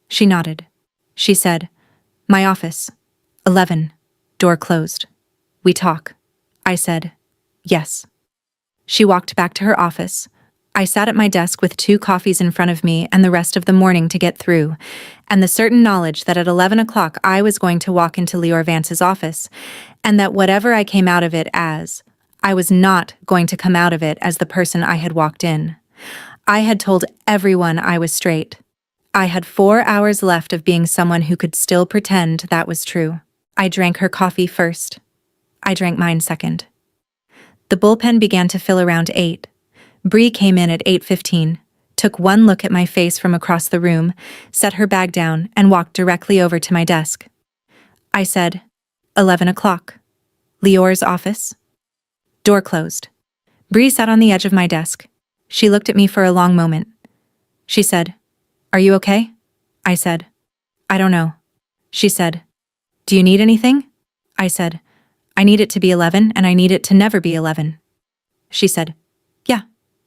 She nodded. She said, "My office. 11. Door closed. We talk." I said, "Yes." She walked back to her office. I sat at my desk with 2 coffees in front of me and the rest of the morning to get through, and the certain knowledge that at 11 o'clock I was going to walk into Lior Vance's office, and that whatever I came out of it as, I was not going to come out of it as the person I had walked in. I had told everyone I was straight. I had 4 hours left of being someone who could still pretend that was true. I drank her coffee first. I drank mine second. The bullpen began to fill around 8. Bree came in at 8:15, took one look at my face from across the room, set her bag down, and walked directly over to my desk. I said, 11 o'clock. Lior's office? Door closed. Bree sat on the edge of my desk. She looked at me for a long moment. She said, "Are you okay?" I said, "I don't know." She said, "Do you need anything?" I said, "I need it to be 11 and I need it to never be 11. She said, "Yeah."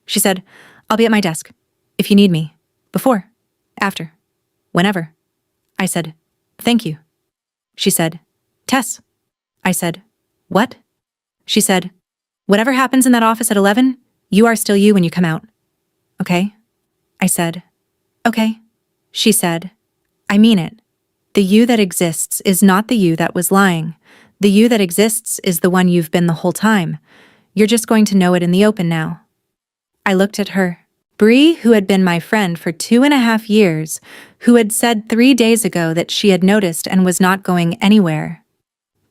She said, "I'll be at my desk. If you need me. Before. After. Whenever." I said, "Thank you." She said, "Tess." I said, "What?" She said, "Whatever happens in that office at 11, you are still you when you come out. Okay?" I said, "Okay." She said, "I mean it. The you that exists is not the you that was lying. The you that exists is the one you've been the whole time. You're just going to know it in the open now. I looked at her. Bree, who had been my friend for 2.5 years, who had said 3 days ago that she had noticed and was not going anywhere.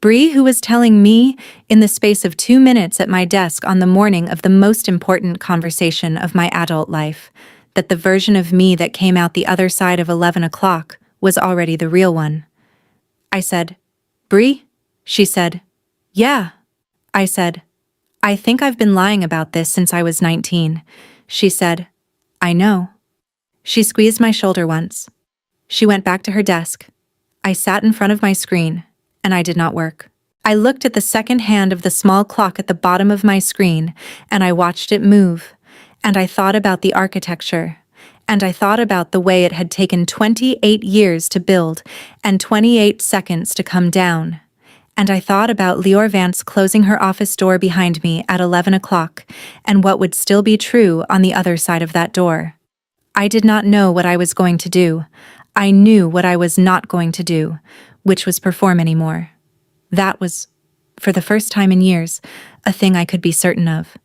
Bree, who was telling me, in the space of 2 minutes at my desk on the morning of the most important conversation of my adult life, that the version of me that came out the other side of 11 o'clock was already the real one. I said, "Bree?" She said, "Yeah." I said, "I think I've been lying about this since I was 19. She said, "I know." She squeezed my shoulder once. She went back to her desk. I sat in front of my screen, and I did not work. I looked at the second hand of the small clock at the bottom of my screen, and I watched it move, and I thought about the architecture, and I thought about the way it had taken 28 years to build and 28 seconds to come down. And I thought about Lior Vance closing her office door behind me at 11 o'clock, and what would still be true on the other side of that door. I did not know what I was going to do. I knew what I was not going to do, which was perform anymore. That was, for the first time in years, a thing I could be certain of.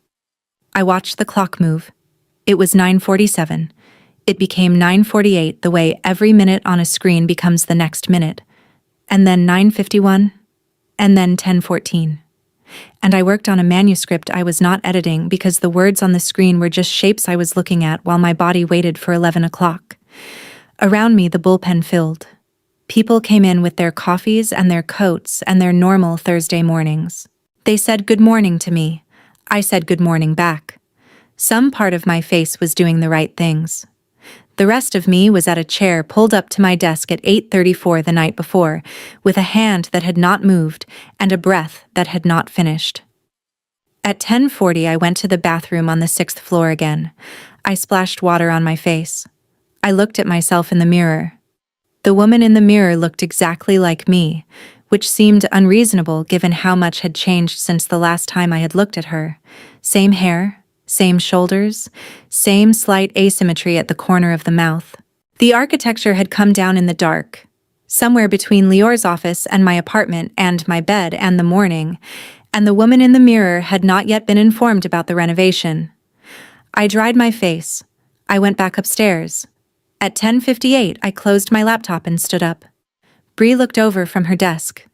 I watched the clock move. It was 9:47. It became 9:48 the way every minute on a screen becomes the next minute. And then 9:51. And then 10:14. And I worked on a manuscript I was not editing because the words on the screen were just shapes I was looking at while my body waited for 11 o'clock. Around me, the bullpen filled. People came in with their coffees and their coats and their normal Thursday mornings. They said good morning to me. I said good morning back. Some part of my face was doing the right things. The rest of me was at a chair pulled up to my desk at 8:34 the night before, with a hand that had not moved and a breath that had not finished. At 10:40 I went to the bathroom on the 6th floor again. I splashed water on my face. I looked at myself in the mirror. The woman in the mirror looked exactly like me, which seemed unreasonable given how much had changed since the last time I had looked at her. Same hair, same shoulders, same slight asymmetry at the corner of the mouth. The architecture had come down in the dark, somewhere between Lior's office and my apartment and my bed and the morning, and the woman in the mirror had not yet been informed about the renovation. I dried my face. I went back upstairs. At 10:58, I closed my laptop and stood up. Bree looked over from her desk.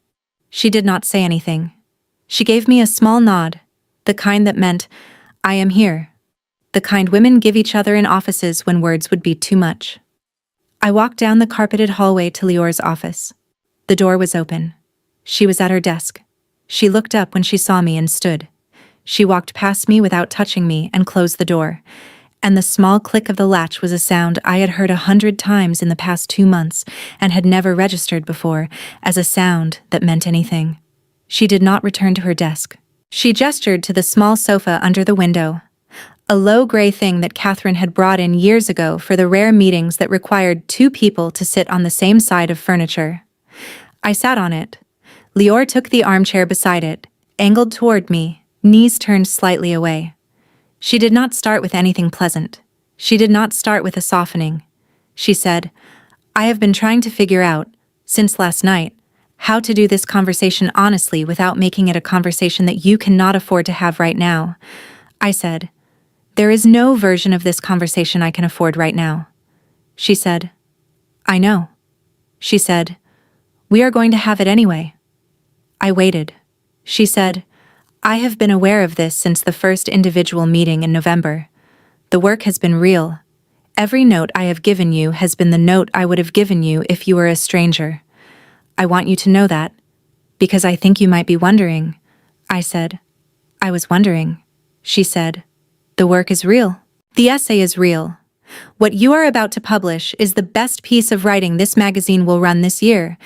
She did not say anything. She gave me a small nod, the kind that meant, "I am here," the kind women give each other in offices when words would be too much. I walked down the carpeted hallway to Lior's office. The door was open. She was at her desk. She looked up when she saw me and stood. She walked past me without touching me and closed the door, and the small click of the latch was a sound I had heard 100 times in the past 2 months and had never registered before as a sound that meant anything. She did not return to her desk. She gestured to the small sofa under the window, a low gray thing that Catherine had brought in years ago for the rare meetings that required 2 people to sit on the same side of furniture. I sat on it. Lior took the armchair beside it, angled toward me, knees turned slightly away. She did not start with anything pleasant. She did not start with a softening. She said, "I have been trying to figure out, since last night, how to do this conversation honestly without making it a conversation that you cannot afford to have right now." I said, "There is no version of this conversation I can afford right now." She said, "I know." She said, "We are going to have it anyway." I waited. She said, "I have been aware of this since the first individual meeting in November. The work has been real. Every note I have given you has been the note I would have given you if you were a stranger. I want you to know that, because I think you might be wondering." I said, "I was wondering." She said, "The work is real. The essay is real. What you are about to publish is the best piece of writing this magazine will run this year,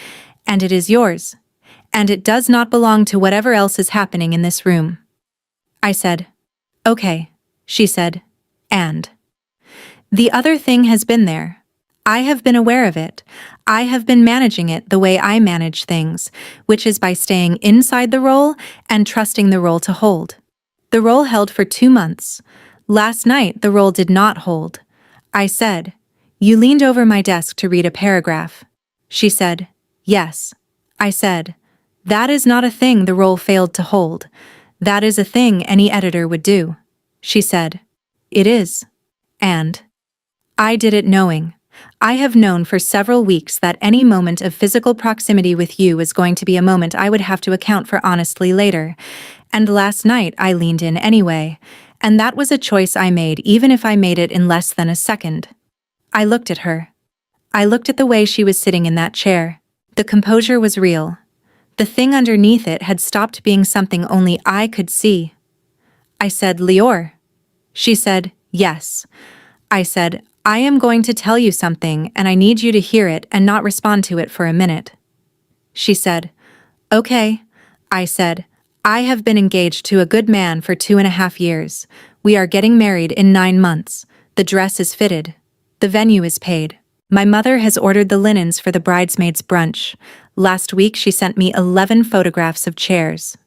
and it is yours. And it does not belong to whatever else is happening in this room." I said, "Okay," she said, "and the other thing has been there. I have been aware of it. I have been managing it the way I manage things, which is by staying inside the role and trusting the role to hold. The role held for 2 months. Last night, the role did not hold. I said, 'You leaned over my desk to read a paragraph.' She said, Yes. I said. That is not a thing the role failed to hold. That is a thing any editor would do. She said. It is. And I did it knowing. I have known for several weeks that any moment of physical proximity with you is going to be a moment I would have to account for honestly later. And last night I leaned in anyway, and that was a choice I made even if I made it in less than a second. I looked at her. I looked at the way she was sitting in that chair. The composure was real. The thing underneath it had stopped being something only I could see. I said, Lior. She said, yes. I said, I am going to tell you something and I need you to hear it and not respond to it for a minute. She said, okay. I said, I have been engaged to a good man for 2.5 years. We are getting married in 9 months. The dress is fitted. The venue is paid. My mother has ordered the linens for the bridesmaids' brunch. Last week she sent me 11 photographs of chairs.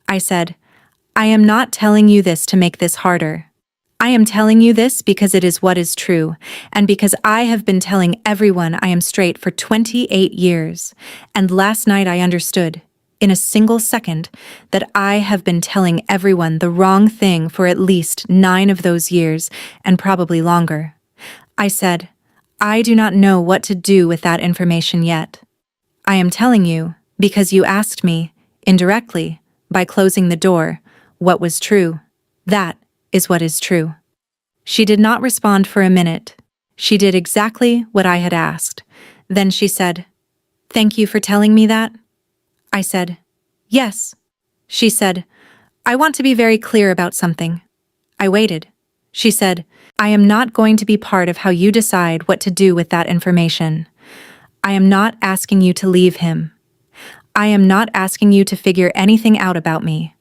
I said, I am not telling you this to make this harder. I am telling you this because it is what is true, and because I have been telling everyone I am straight for 28 years, and last night I understood, in a single second, that I have been telling everyone the wrong thing for at least 9 of those years, and probably longer. I said, I do not know what to do with that information yet. I am telling you, because you asked me, indirectly, by closing the door, what was true. That is what is true. She did not respond for a minute. She did exactly what I had asked. Then she said, thank you for telling me that. I said, yes. She said, I want to be very clear about something. I waited. She said, I am not going to be part of how you decide what to do with that information. I am not asking you to leave him. I am not asking you to figure anything out about me.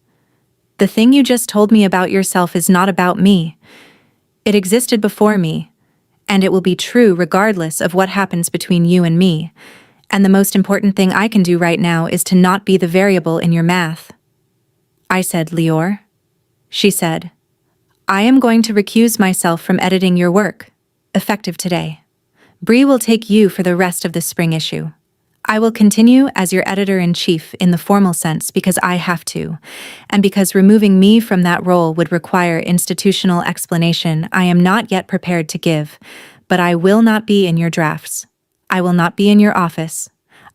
The thing you just told me about yourself is not about me. It existed before me, and it will be true regardless of what happens between you and me, and the most important thing I can do right now is to not be the variable in your math. I said, Lior. She said, I am going to recuse myself from editing your work, effective today. Bree will take you for the rest of the spring issue. I will continue as your editor-in-chief in the formal sense because I have to, and because removing me from that role would require institutional explanation I am not yet prepared to give, but I will not be in your drafts. I will not be in your office.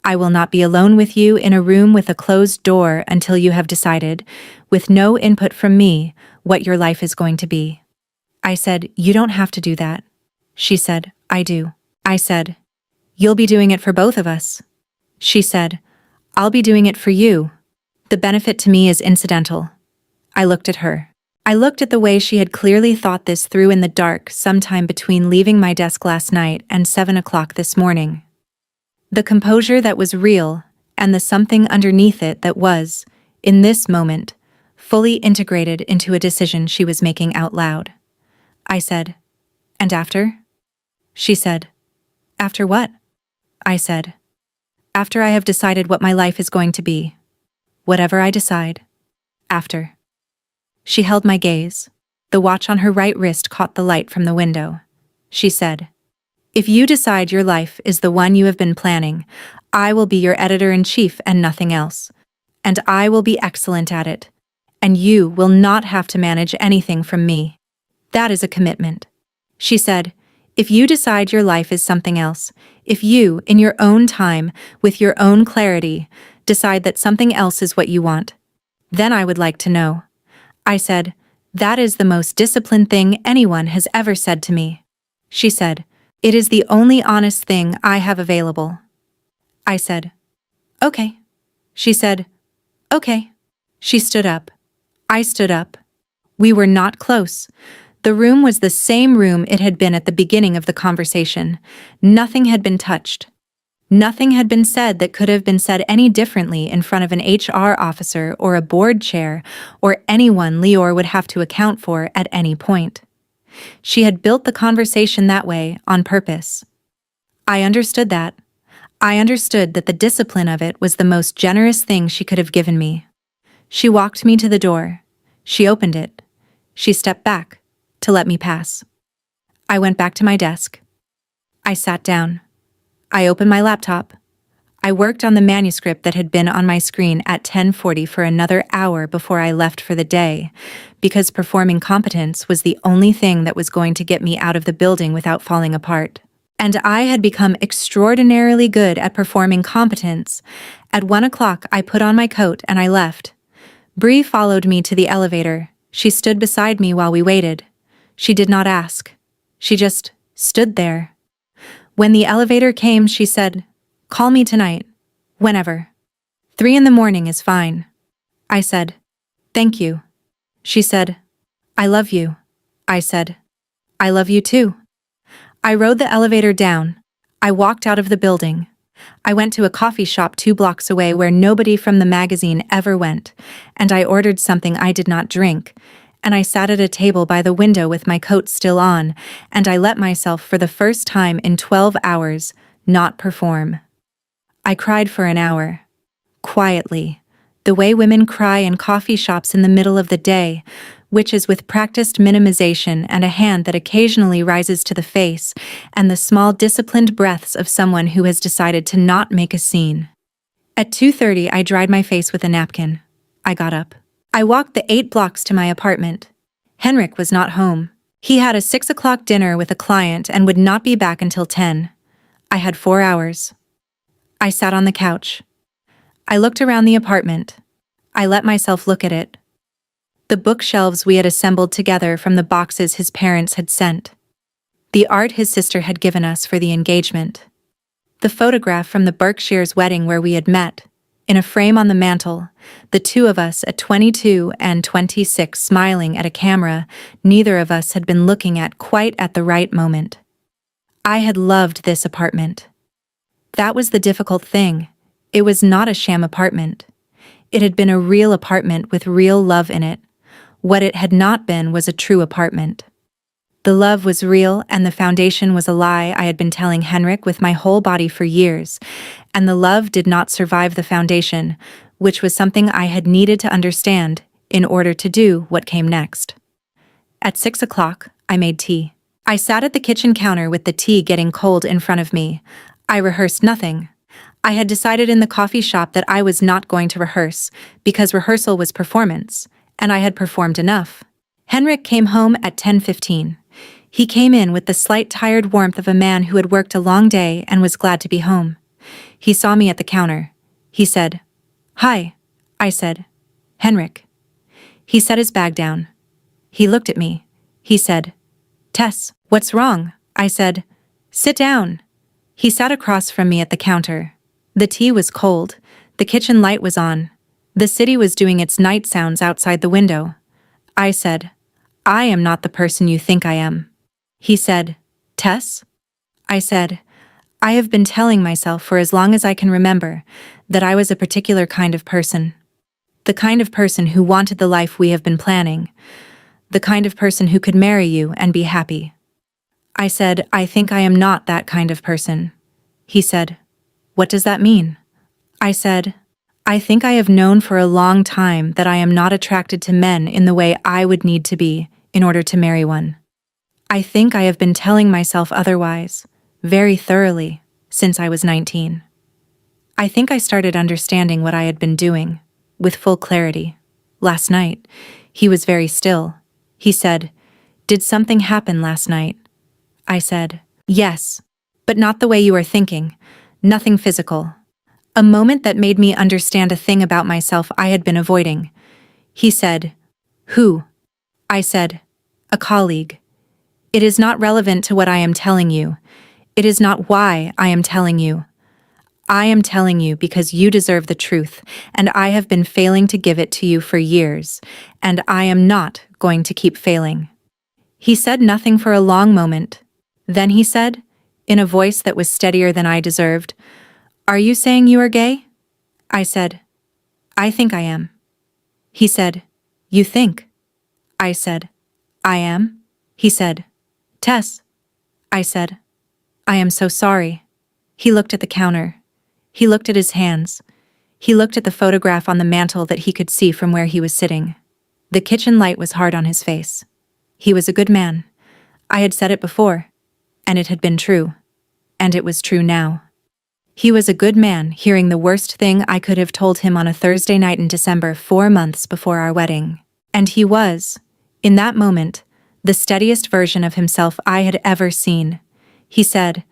I will not be alone with you in a room with a closed door until you have decided, with no input from me, what your life is going to be. I said, you don't have to do that. She said, I do. I said, you'll be doing it for both of us. She said, I'll be doing it for you. The benefit to me is incidental. I looked at her. I looked at the way she had clearly thought this through in the dark sometime between leaving my desk last night and 7 o'clock this morning. The composure that was real and the something underneath it that was, in this moment, fully integrated into a decision she was making out loud. I said, and after? She said, after what? I said, after I have decided what my life is going to be. Whatever I decide. After. She held my gaze. The watch on her right wrist caught the light from the window. She said, if you decide your life is the one you have been planning, I will be your editor-in-chief and nothing else. And I will be excellent at it. And you will not have to manage anything from me. That is a commitment. She said, if you decide your life is something else, if you, in your own time, with your own clarity, decide that something else is what you want, then I would like to know. I said, that is the most disciplined thing anyone has ever said to me. She said, it is the only honest thing I have available. I said, okay. She said, okay. She stood up. I stood up. We were not close. The room was the same room it had been at the beginning of the conversation. Nothing had been touched. Nothing had been said that could have been said any differently in front of an HR officer or a board chair or anyone Lior would have to account for at any point. She had built the conversation that way on purpose. I understood that. I understood that the discipline of it was the most generous thing she could have given me. She walked me to the door. She opened it. She stepped back to let me pass. I went back to my desk. I sat down. I opened my laptop. I worked on the manuscript that had been on my screen at 10:40 for another hour before I left for the day, because performing competence was the only thing that was going to get me out of the building without falling apart. And I had become extraordinarily good at performing competence. At 1 o'clock, I put on my coat and I left. Bree followed me to the elevator. She stood beside me while we waited. She did not ask. She just stood there. When the elevator came, she said, "Call me tonight. Whenever. 3 in the morning is fine." I said, "Thank you." She said, "I love you." I said, "I love you too." I rode the elevator down. I walked out of the building. I went to a coffee shop 2 blocks away where nobody from the magazine ever went, and I ordered something I did not drink, and I sat at a table by the window with my coat still on, and I let myself for the first time in 12 hours not perform. I cried for an hour. Quietly. The way women cry in coffee shops in the middle of the day, which is with practiced minimization and a hand that occasionally rises to the face, and the small disciplined breaths of someone who has decided to not make a scene. At 2:30, I dried my face with a napkin. I got up. I walked the 8 blocks to my apartment. Henrik was not home. He had a 6 o'clock dinner with a client and would not be back until 10. I had 4 hours. I sat on the couch. I looked around the apartment. I let myself look at it. The bookshelves we had assembled together from the boxes his parents had sent. The art his sister had given us for the engagement. The photograph from the Berkshire's wedding where we had met. In a frame on the mantel, the 2 of us at 22 and 26 smiling at a camera neither of us had been looking at quite at the right moment. I had loved this apartment. That was the difficult thing. It was not a sham apartment. It had been a real apartment with real love in it. What it had not been was a true apartment. The love was real and the foundation was a lie I had been telling Henrik with my whole body for years, and the love did not survive the foundation, which was something I had needed to understand in order to do what came next. At 6 o'clock, I made tea. I sat at the kitchen counter with the tea getting cold in front of me. I rehearsed nothing. I had decided in the coffee shop that I was not going to rehearse, because rehearsal was performance, and I had performed enough. Henrik came home at 10:15. He came in with the slight tired warmth of a man who had worked a long day and was glad to be home. He saw me at the counter. He said, "Hi." I said, "Henrik." He set his bag down. He looked at me. He said, "Tess, what's wrong?" I said, "Sit down." He sat across from me at the counter. The tea was cold. The kitchen light was on. The city was doing its night sounds outside the window. I said, "I am not the person you think I am." He said, "Tess?" I said, "I have been telling myself for as long as I can remember that I was a particular kind of person. The kind of person who wanted the life we have been planning. The kind of person who could marry you and be happy." I said, "I think I am not that kind of person." He said, "What does that mean?" I said, "I think I have known for a long time that I am not attracted to men in the way I would need to be in order to marry one. I think I have been telling myself otherwise, very thoroughly, since I was 19. I think I started understanding what I had been doing, with full clarity. Last night, he was very still. He said, "Did something happen last night?" I said, "Yes, but not the way you are thinking, nothing physical. A moment that made me understand a thing about myself I had been avoiding." He said, "Who?" I said, "A colleague. It is not relevant to what I am telling you. It is not why I am telling you. I am telling you because you deserve the truth, and I have been failing to give it to you for years, and I am not going to keep failing." He said nothing for a long moment. Then he said, in a voice that was steadier than I deserved, "Are you saying you are gay?" I said, "I think I am." He said, "You think?" I said, "I am." He said, "Tess." I said, "I am so sorry." He looked at the counter. He looked at his hands. He looked at the photograph on the mantel that he could see from where he was sitting. The kitchen light was hard on his face. He was a good man. I had said it before, and it had been true. And it was true now. He was a good man, hearing the worst thing I could have told him on a Thursday night in December 4 months before our wedding. And he was, in that moment, the steadiest version of himself I had ever seen. He said,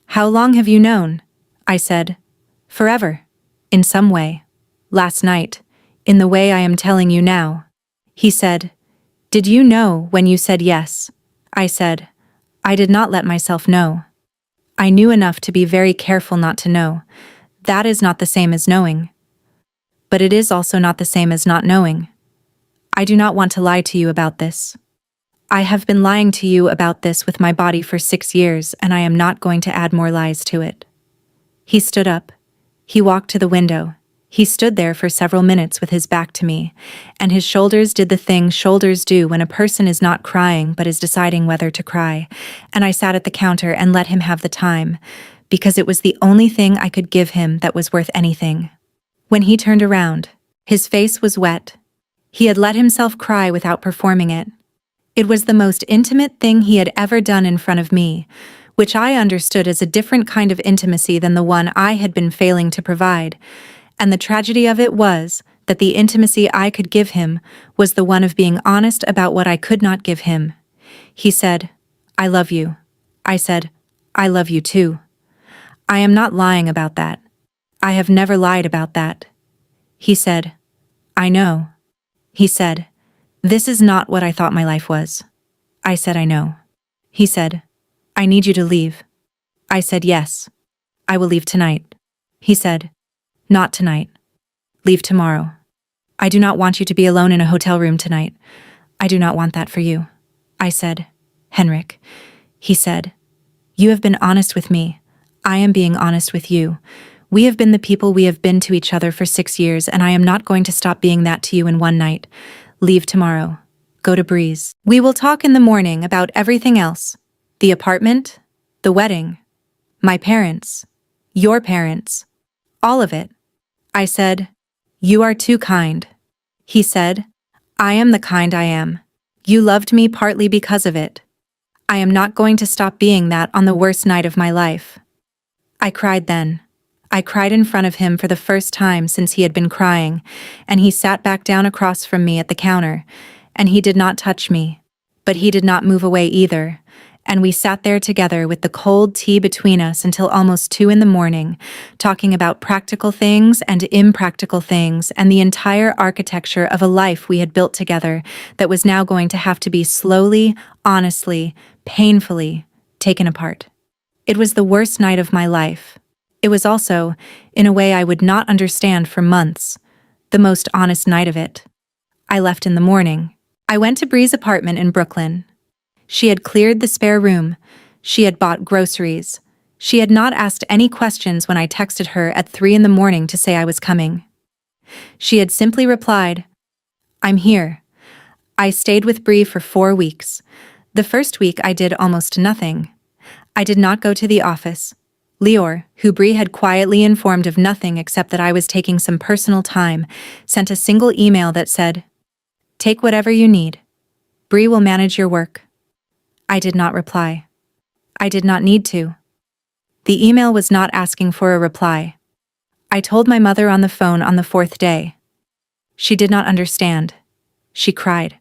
"How long have you known?" I said, "Forever. In some way. Last night. In the way I am telling you now." He said, "Did you know when you said yes?" I said, "I did not let myself know. I knew enough to be very careful not to know. That is not the same as knowing. But it is also not the same as not knowing. I do not want to lie to you about this. I have been lying to you about this with my body for 6 years, and I am not going to add more lies to it." He stood up. He walked to the window. He stood there for several minutes with his back to me, and his shoulders did the thing shoulders do when a person is not crying but is deciding whether to cry, and I sat at the counter and let him have the time, because it was the only thing I could give him that was worth anything. When he turned around, his face was wet. He had let himself cry without performing it. It was the most intimate thing he had ever done in front of me, which I understood as a different kind of intimacy than the one I had been failing to provide, and the tragedy of it was that the intimacy I could give him was the one of being honest about what I could not give him. He said, "I love you." I said, "I love you too." I am not lying about that. I have never lied about that. He said, "I know." He said, "This is not what I thought my life was." I said, "I know." He said, "I need you to leave." I said, "Yes. I will leave tonight." He said, "Not tonight. Leave tomorrow. I do not want you to be alone in a hotel room tonight. I do not want that for you." I said, "Henrik." He said, "You have been honest with me. I am being honest with you. We have been the people we have been to each other for 6 years, and I am not going to stop being that to you in one night. Leave tomorrow. Go to Breeze. We will talk in the morning about everything else. The apartment, the wedding, my parents, your parents, all of it." I said, "You are too kind." He said, "I am the kind I am. You loved me partly because of it. I am not going to stop being that on the worst night of my life." I cried then. I cried in front of him for the first time since he had been crying, and he sat back down across from me at the counter, and he did not touch me, but he did not move away either, and we sat there together with the cold tea between us until almost 2 in the morning, talking about practical things and impractical things and the entire architecture of a life we had built together that was now going to have to be slowly, honestly, painfully taken apart. It was the worst night of my life. It was also, in a way I would not understand for months, the most honest night of it. I left in the morning. I went to Bree's apartment in Brooklyn. She had cleared the spare room. She had bought groceries. She had not asked any questions when I texted her at 3 in the morning to say I was coming. She had simply replied, "I'm here." I stayed with Bree for 4 weeks. The first week I did almost nothing. I did not go to the office. Lior, who Bree had quietly informed of nothing except that I was taking some personal time, sent a single email that said, "Take whatever you need. Bree will manage your work." I did not reply. I did not need to. The email was not asking for a reply. I told my mother on the phone on the 4th day. She did not understand. She cried.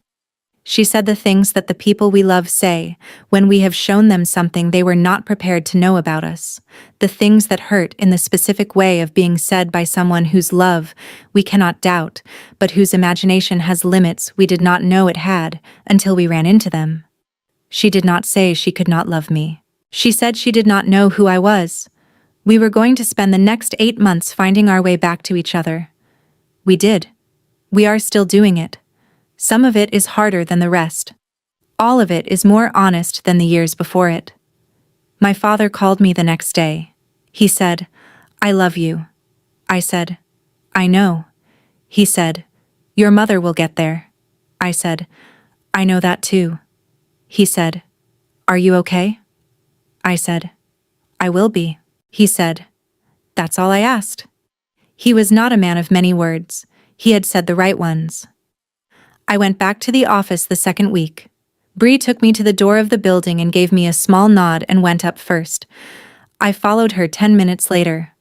She said the things that the people we love say when we have shown them something they were not prepared to know about us, the things that hurt in the specific way of being said by someone whose love we cannot doubt, but whose imagination has limits we did not know it had until we ran into them. She did not say she could not love me. She said she did not know who I was. We were going to spend the next 8 months finding our way back to each other. We did. We are still doing it. Some of it is harder than the rest. All of it is more honest than the years before it. My father called me the next day. He said, "I love you." I said, "I know." He said, "Your mother will get there." I said, "I know that too." He said, "Are you okay?" I said, "I will be." He said, "That's all I asked." He was not a man of many words. He had said the right ones. I went back to the office the second week. Bree took me to the door of the building and gave me a small nod and went up first. I followed her 10 minutes later.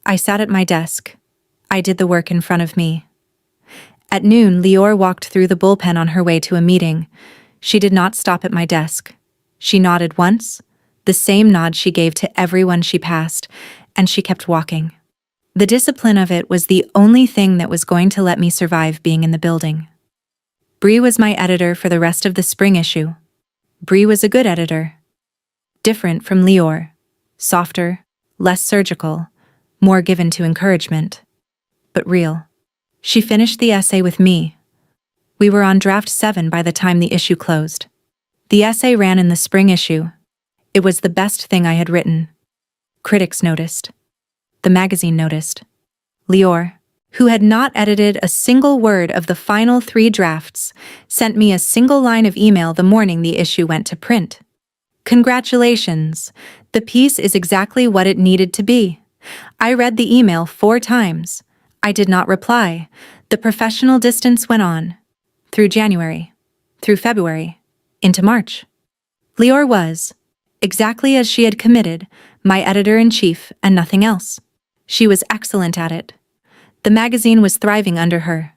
I sat at my desk. I did the work in front of me. At noon, Lior walked through the bullpen on her way to a meeting. She did not stop at my desk. She nodded once, the same nod she gave to everyone she passed, and she kept walking. The discipline of it was the only thing that was going to let me survive being in the building. Bree was my editor for the rest of the spring issue. Bree was a good editor. Different from Lior. Softer, less surgical, more given to encouragement. But real. She finished the essay with me. We were on draft 7 by the time the issue closed. The essay ran in the spring issue. It was the best thing I had written. Critics noticed. The magazine noticed. Lior, who had not edited a single word of the final 3 drafts, sent me a single line of email the morning the issue went to print. Congratulations! The piece is exactly what it needed to be. I read the email 4 times. I did not reply. The professional distance went on. Through January. Through February. Into March. Lior was, exactly as she had committed, my editor-in-chief and nothing else. She was excellent at it. The magazine was thriving under her.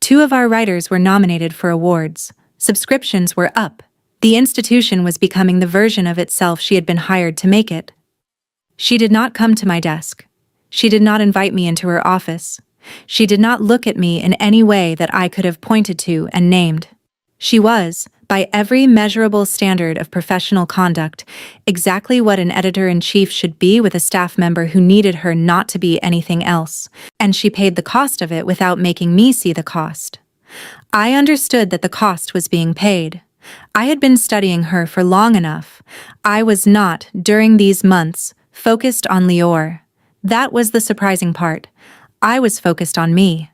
2 of our writers were nominated for awards. Subscriptions were up. The institution was becoming the version of itself she had been hired to make it. She did not come to my desk. She did not invite me into her office. She did not look at me in any way that I could have pointed to and named. She was, by every measurable standard of professional conduct, exactly what an editor-in-chief should be with a staff member who needed her not to be anything else, and she paid the cost of it without making me see the cost. I understood that the cost was being paid. I had been studying her for long enough. I was not, during these months, focused on Lior. That was the surprising part. I was focused on me.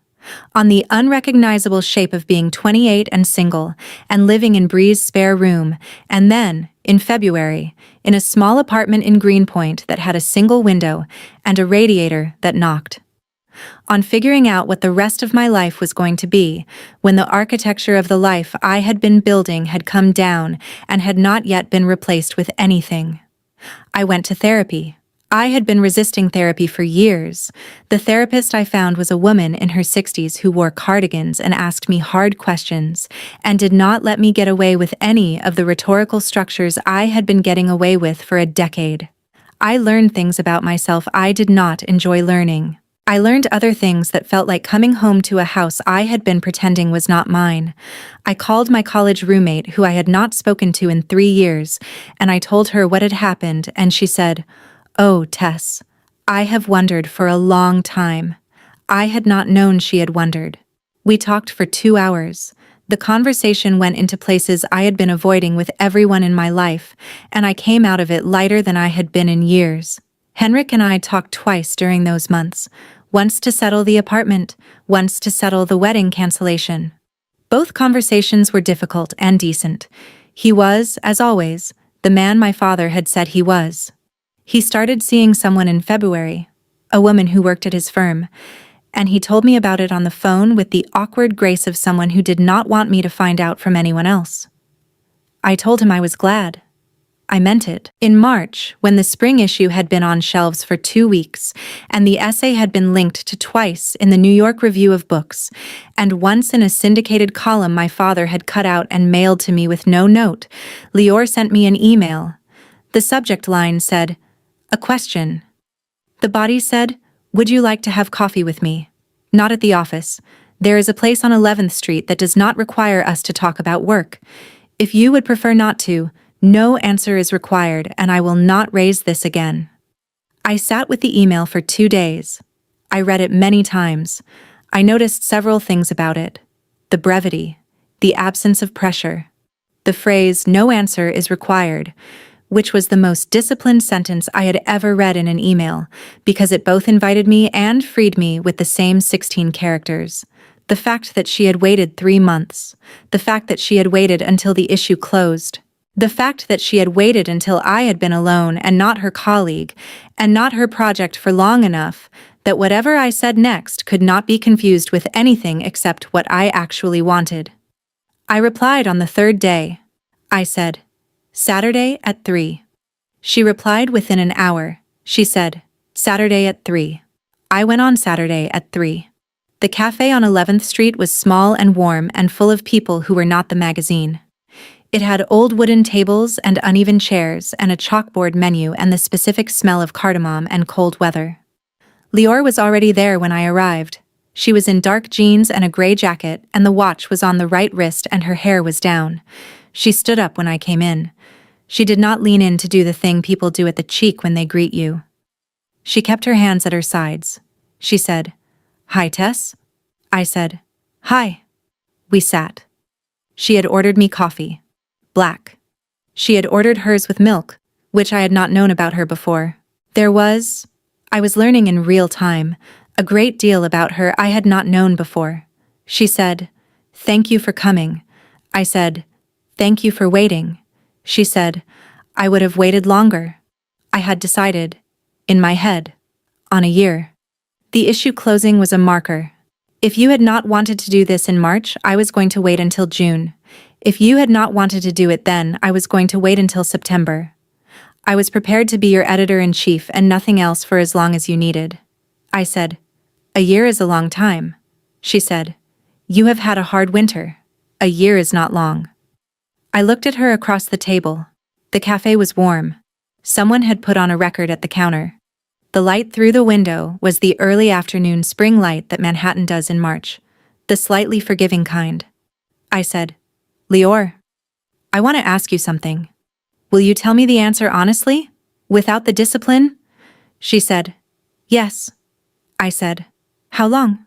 On the unrecognizable shape of being 28 and single, and living in Bree's spare room, and then, in February, in a small apartment in Greenpoint that had a single window and a radiator that knocked. On figuring out what the rest of my life was going to be, when the architecture of the life I had been building had come down and had not yet been replaced with anything. I went to therapy. I had been resisting therapy for years. The therapist I found was a woman in her 60s who wore cardigans and asked me hard questions, and did not let me get away with any of the rhetorical structures I had been getting away with for a decade. I learned things about myself I did not enjoy learning. I learned other things that felt like coming home to a house I had been pretending was not mine. I called my college roommate, who I had not spoken to in 3 years, and I told her what had happened, and she said, "Oh, Tess, I have wondered for a long time." I had not known she had wondered. We talked for 2 hours. The conversation went into places I had been avoiding with everyone in my life, and I came out of it lighter than I had been in years. Henrik and I talked twice during those months, once to settle the apartment, once to settle the wedding cancellation. Both conversations were difficult and decent. He was, as always, the man my father had said he was. He started seeing someone in February, a woman who worked at his firm, and he told me about it on the phone with the awkward grace of someone who did not want me to find out from anyone else. I told him I was glad. I meant it. In March, when the spring issue had been on shelves for 2 weeks, and the essay had been linked to twice in the New York Review of Books, and once in a syndicated column my father had cut out and mailed to me with no note, Lior sent me an email. The subject line said, "A question." The body said, "Would you like to have coffee with me? Not at the office. There is a place on 11th Street that does not require us to talk about work. If you would prefer not to, no answer is required, and I will not raise this again." I sat with the email for 2 days. I read it many times. I noticed several things about it. The brevity, the absence of pressure, the phrase, "no answer is required," which was the most disciplined sentence I had ever read in an email, because it both invited me and freed me with the same 16 characters. The fact that she had waited 3 months. The fact that she had waited until the issue closed. The fact that she had waited until I had been alone and not her colleague, and not her project for long enough, that whatever I said next could not be confused with anything except what I actually wanted. I replied on the 3rd day. I said, "Saturday at 3. She replied within an hour. She said, "Saturday at 3. I went on Saturday at 3. The cafe on 11th Street was small and warm and full of people who were not the magazine. It had old wooden tables and uneven chairs and a chalkboard menu and the specific smell of cardamom and cold weather. Lior was already there when I arrived. She was in dark jeans and a gray jacket, and the watch was on the right wrist and her hair was down. She stood up when I came in. She did not lean in to do the thing people do at the cheek when they greet you. She kept her hands at her sides. She said, "Hi, Tess." I said, "Hi." We sat. She had ordered me coffee. Black. She had ordered hers with milk, which I had not known about her before. I was learning in real time, a great deal about her I had not known before. She said, "Thank you for coming." I said, "Thank you for waiting." She said, "I would have waited longer." I had decided, in my head, on a year. The issue closing was a marker. If you had not wanted to do this in March, I was going to wait until June. If you had not wanted to do it then, I was going to wait until September. I was prepared to be your editor-in-chief and nothing else for as long as you needed. I said, "A year is a long time." She said, "You have had a hard winter. A year is not long." I looked at her across the table. The cafe was warm. Someone had put on a record at the counter. The light through the window was the early afternoon spring light that Manhattan does in March, the slightly forgiving kind. I said, "Lior, I want to ask you something. Will you tell me the answer honestly, without the discipline?" She said, "Yes." I said, "How long?"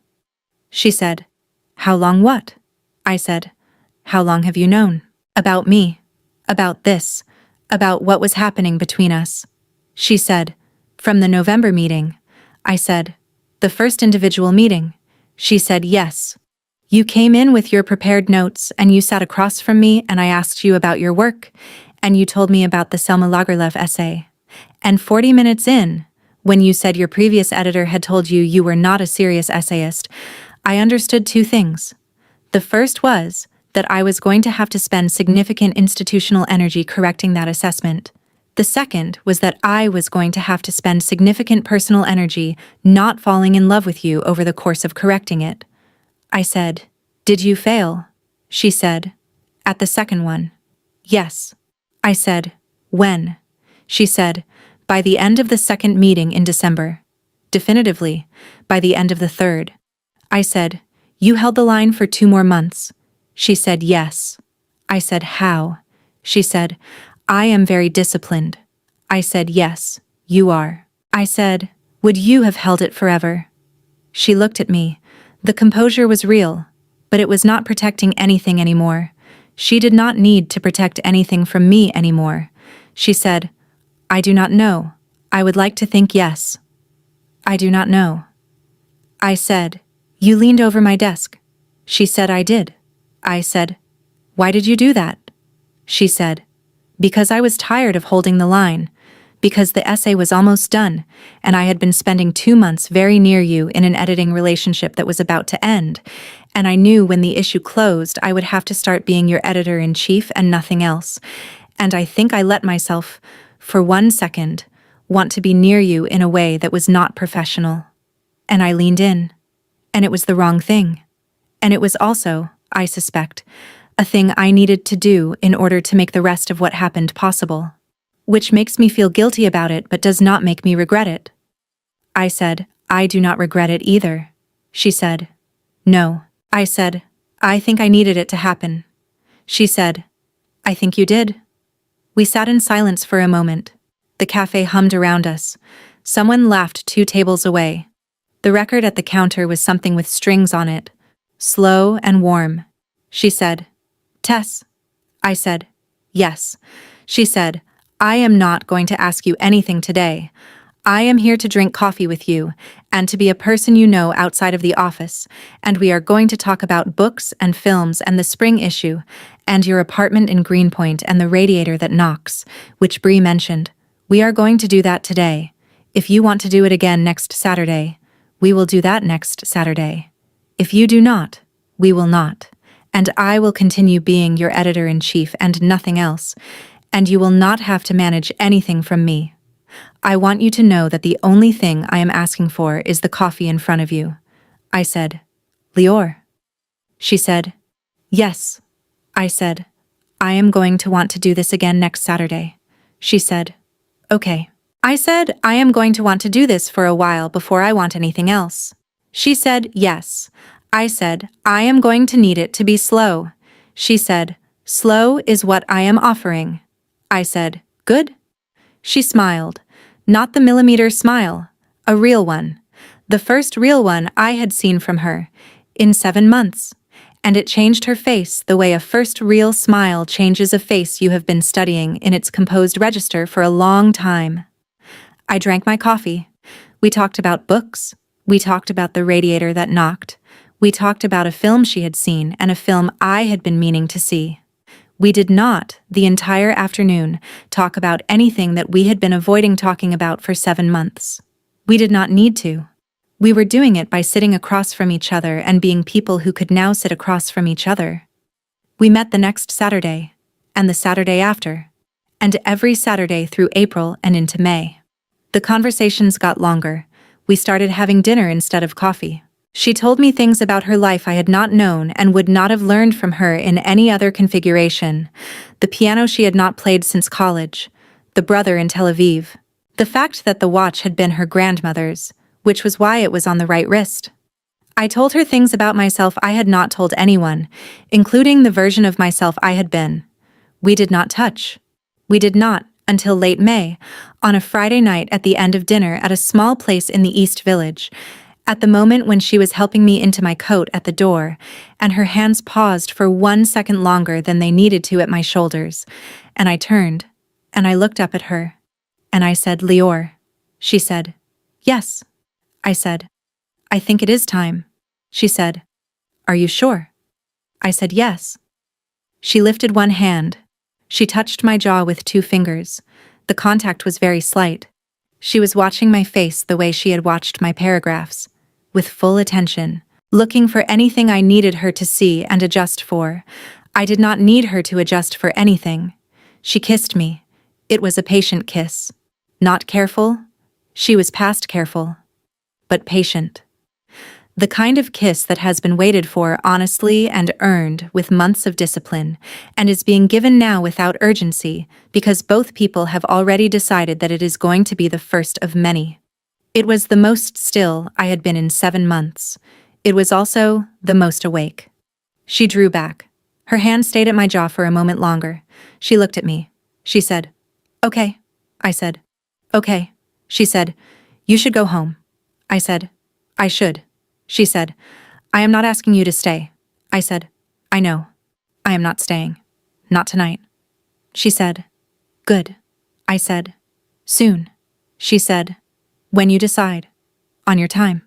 She said, "How long what?" I said, "How long have you known? About me. About this. About what was happening between us." She said, "From the November meeting." I said, "The first individual meeting." She said, "Yes. You came in with your prepared notes and you sat across from me and I asked you about your work and you told me about the Selma Lagerlöf essay. And 40 minutes in, when you said your previous editor had told you you were not a serious essayist, I understood two things. The first was that I was going to have to spend significant institutional energy correcting that assessment. The second was that I was going to have to spend significant personal energy not falling in love with you over the course of correcting it. I said, "Did you fail?" She said, "At the second one." "Yes." I said, "When?" She said, "By the end of the second meeting in December." Definitively, by the end of the third. I said, "You held the line for 2 more months." She said, "Yes." I said, "How?" She said, "I am very disciplined." I said, "Yes, you are." I said, "Would you have held it forever?" She looked at me. The composure was real, but it was not protecting anything anymore. She did not need to protect anything from me anymore. She said, "I do not know. I would like to think yes." "I do not know." I said, "You leaned over my desk." She said, "I did." I said, "Why did you do that?" She said, "Because I was tired of holding the line, because the essay was almost done, and I had been spending 2 months very near you in an editing relationship that was about to end, and I knew when the issue closed I would have to start being your editor-in-chief and nothing else, and I think I let myself, for 1 second, want to be near you in a way that was not professional. And I leaned in, and it was the wrong thing. And it was also, I suspect, a thing I needed to do in order to make the rest of what happened possible. Which makes me feel guilty about it but does not make me regret it. I said, "I do not regret it either." She said, "No." I said, "I think I needed it to happen." She said, "I think you did." We sat in silence for a moment. The cafe hummed around us. Someone laughed 2 tables away. The record at the counter was something with strings on it, slow and warm. She said, "Tess." I said, "Yes." She said, "I am not going to ask you anything today. I am here to drink coffee with you, and to be a person you know outside of the office, and we are going to talk about books and films and the spring issue, and your apartment in Greenpoint and the radiator that knocks, which Bree mentioned. We are going to do that today. If you want to do it again next Saturday, we will do that next Saturday. If you do not, we will not. And I will continue being your editor-in-chief and nothing else, and you will not have to manage anything from me. I want you to know that the only thing I am asking for is the coffee in front of you. I said, Lior. She said, yes. I said, I am going to want to do this again next Saturday. She said, okay. I said, I am going to want to do this for a while before I want anything else. She said, yes. I said, I am going to need it to be slow. She said, slow is what I am offering. I said, good. She smiled. Not the millimeter smile, a real one. The first real one I had seen from her, in 7 months. And it changed her face the way a first real smile changes a face you have been studying in its composed register for a long time. I drank my coffee. We talked about books. We talked about the radiator that knocked. We talked about a film she had seen and a film I had been meaning to see. We did not, the entire afternoon, talk about anything that we had been avoiding talking about for 7 months. We did not need to. We were doing it by sitting across from each other and being people who could now sit across from each other. We met the next Saturday, and the Saturday after, and every Saturday through April and into May. The conversations got longer. We started having dinner instead of coffee. She told me things about her life I had not known and would not have learned from her in any other configuration. The piano she had not played since college. The brother in Tel Aviv. The fact that the watch had been her grandmother's, which was why it was on the right wrist. I told her things about myself I had not told anyone, including the version of myself I had been. We did not touch. We did not, until late May, on a Friday night at the end of dinner at a small place in the East Village, at the moment when she was helping me into my coat at the door, and her hands paused for 1 second longer than they needed to at my shoulders, and I turned, and I looked up at her, and I said, Lior. She said, yes. I said, I think it is time. She said, are you sure? I said, yes. She lifted one hand. She touched my jaw with 2 fingers. The contact was very slight. She was watching my face the way she had watched my paragraphs, with full attention, looking for anything I needed her to see and adjust for. I did not need her to adjust for anything. She kissed me. It was a patient kiss. Not careful. She was past careful. But patient. The kind of kiss that has been waited for honestly and earned with months of discipline, and is being given now without urgency because both people have already decided that it is going to be the first of many. It was the most still I had been in 7 months. It was also the most awake. She drew back. Her hand stayed at my jaw for a moment longer. She looked at me. She said, okay. I said, okay. She said, you should go home. I said, I should. She said, I am not asking you to stay. I said, I know. I am not staying. Not tonight. She said, good. I said, soon. She said, when you decide. On your time.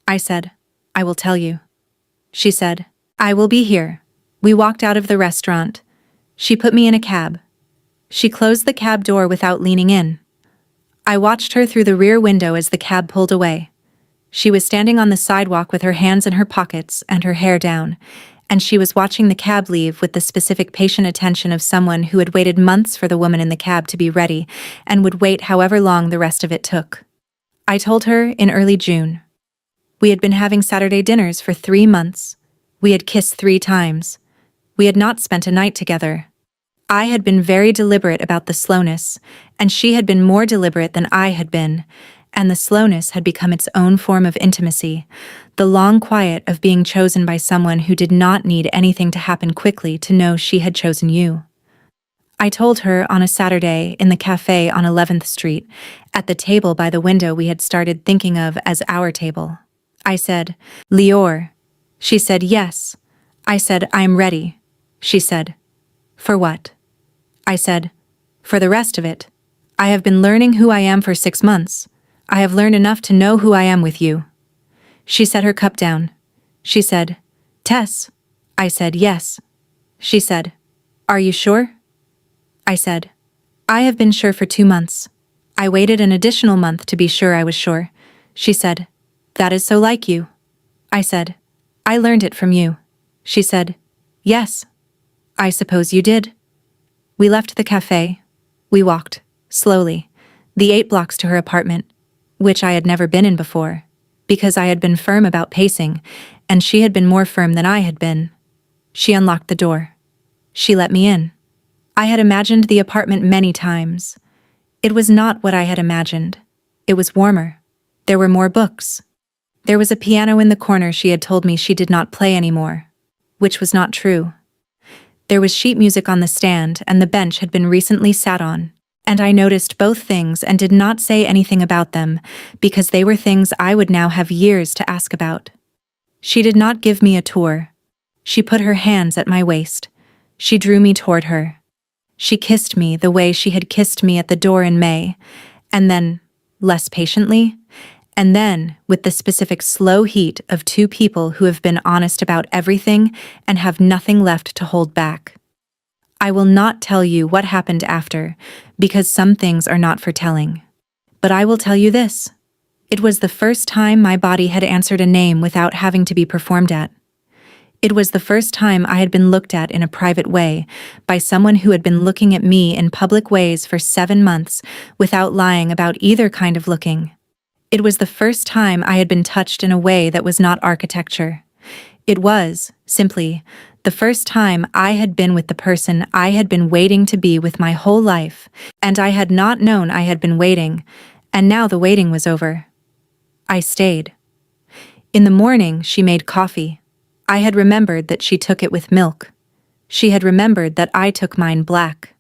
I said, I will tell you. She said, I will be here. We walked out of the restaurant. She put me in a cab. She closed the cab door without leaning in. I watched her through the rear window as the cab pulled away. She was standing on the sidewalk with her hands in her pockets and her hair down, and she was watching the cab leave with the specific patient attention of someone who had waited months for the woman in the cab to be ready and would wait however long the rest of it took. I told her in early June. We had been having Saturday dinners for 3 months. We had kissed 3 times. We had not spent a night together. I had been very deliberate about the slowness, and she had been more deliberate than I had been, and the slowness had become its own form of intimacy, the long quiet of being chosen by someone who did not need anything to happen quickly to know she had chosen you. I told her on a Saturday in the cafe on 11th Street, at the table by the window we had started thinking of as our table. I said, Lior. She said, yes. I said, I am ready. She said, for what? I said, for the rest of it. I have been learning who I am for 6 months. I have learned enough to know who I am with you. She set her cup down. She said, Tess. I said, yes. She said, are you sure? I said, I have been sure for 2 months. I waited an additional month to be sure I was sure. She said, that is so like you. I said, I learned it from you. She said, yes. I suppose you did. We left the cafe. We walked, slowly. the 8 blocks to her apartment, which I had never been in before, because I had been firm about pacing, and she had been more firm than I had been. She unlocked the door. She let me in. I had imagined the apartment many times. It was not what I had imagined. It was warmer. There were more books. There was a piano in the corner she had told me she did not play anymore, which was not true. There was sheet music on the stand, and the bench had been recently sat on, and I noticed both things and did not say anything about them, because they were things I would now have years to ask about. She did not give me a tour. She put her hands at my waist. She drew me toward her. She kissed me the way she had kissed me at the door in May, and then, less patiently, and then with the specific slow heat of 2 people who have been honest about everything and have nothing left to hold back. I will not tell you what happened after, because some things are not for telling. But I will tell you this. It was the first time my body had answered a name without having to be performed at. It was the first time I had been looked at in a private way by someone who had been looking at me in public ways for 7 months without lying about either kind of looking. It was the first time I had been touched in a way that was not architecture. It was, simply, the first time I had been with the person I had been waiting to be with my whole life, and I had not known I had been waiting, and now the waiting was over. I stayed. In the morning, she made coffee. I had remembered that she took it with milk. She had remembered that I took mine black.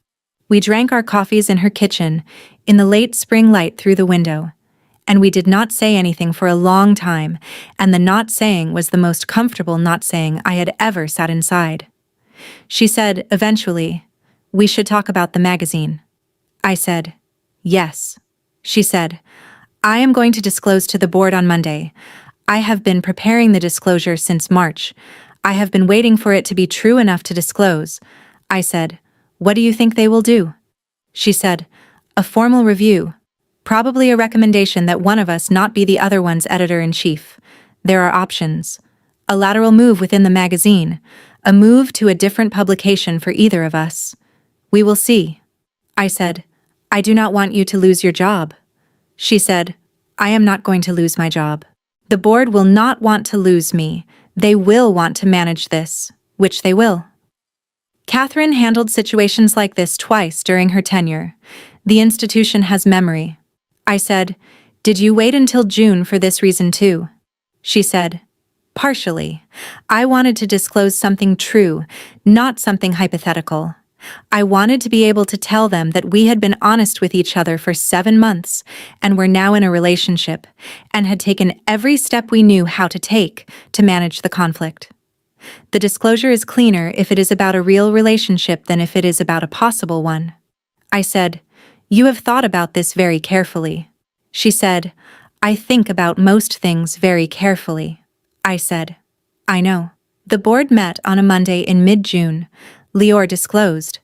We drank our coffees in her kitchen, in the late spring light through the window, and we did not say anything for a long time, and the not saying was the most comfortable not saying I had ever sat inside. She said, eventually, "We should talk about the magazine." I said, "Yes." She said, "I am going to disclose to the board on Monday. I have been preparing the disclosure since March. I have been waiting for it to be true enough to disclose." I said, "What do you think they will do?" She said, "A formal review. Probably a recommendation that one of us not be the other one's editor-in-chief. There are options. A lateral move within the magazine. A move to a different publication for either of us. We will see." I said, "I do not want you to lose your job." She said, "I am not going to lose my job. The board will not want to lose me. They will want to manage this, which they will." Catherine handled situations like this twice during her tenure. The institution has memory. I said, "Did you wait until June for this reason too?" She said, "Partially. I wanted to disclose something true, not something hypothetical. I wanted to be able to tell them that we had been honest with each other for 7 months and were now in a relationship and had taken every step we knew how to take to manage the conflict. The disclosure is cleaner if it is about a real relationship than if it is about a possible one." I said, "You have thought about this very carefully." She said, "I think about most things very carefully." I said, "I know." The board met on a Monday in mid-June. Lior disclosed.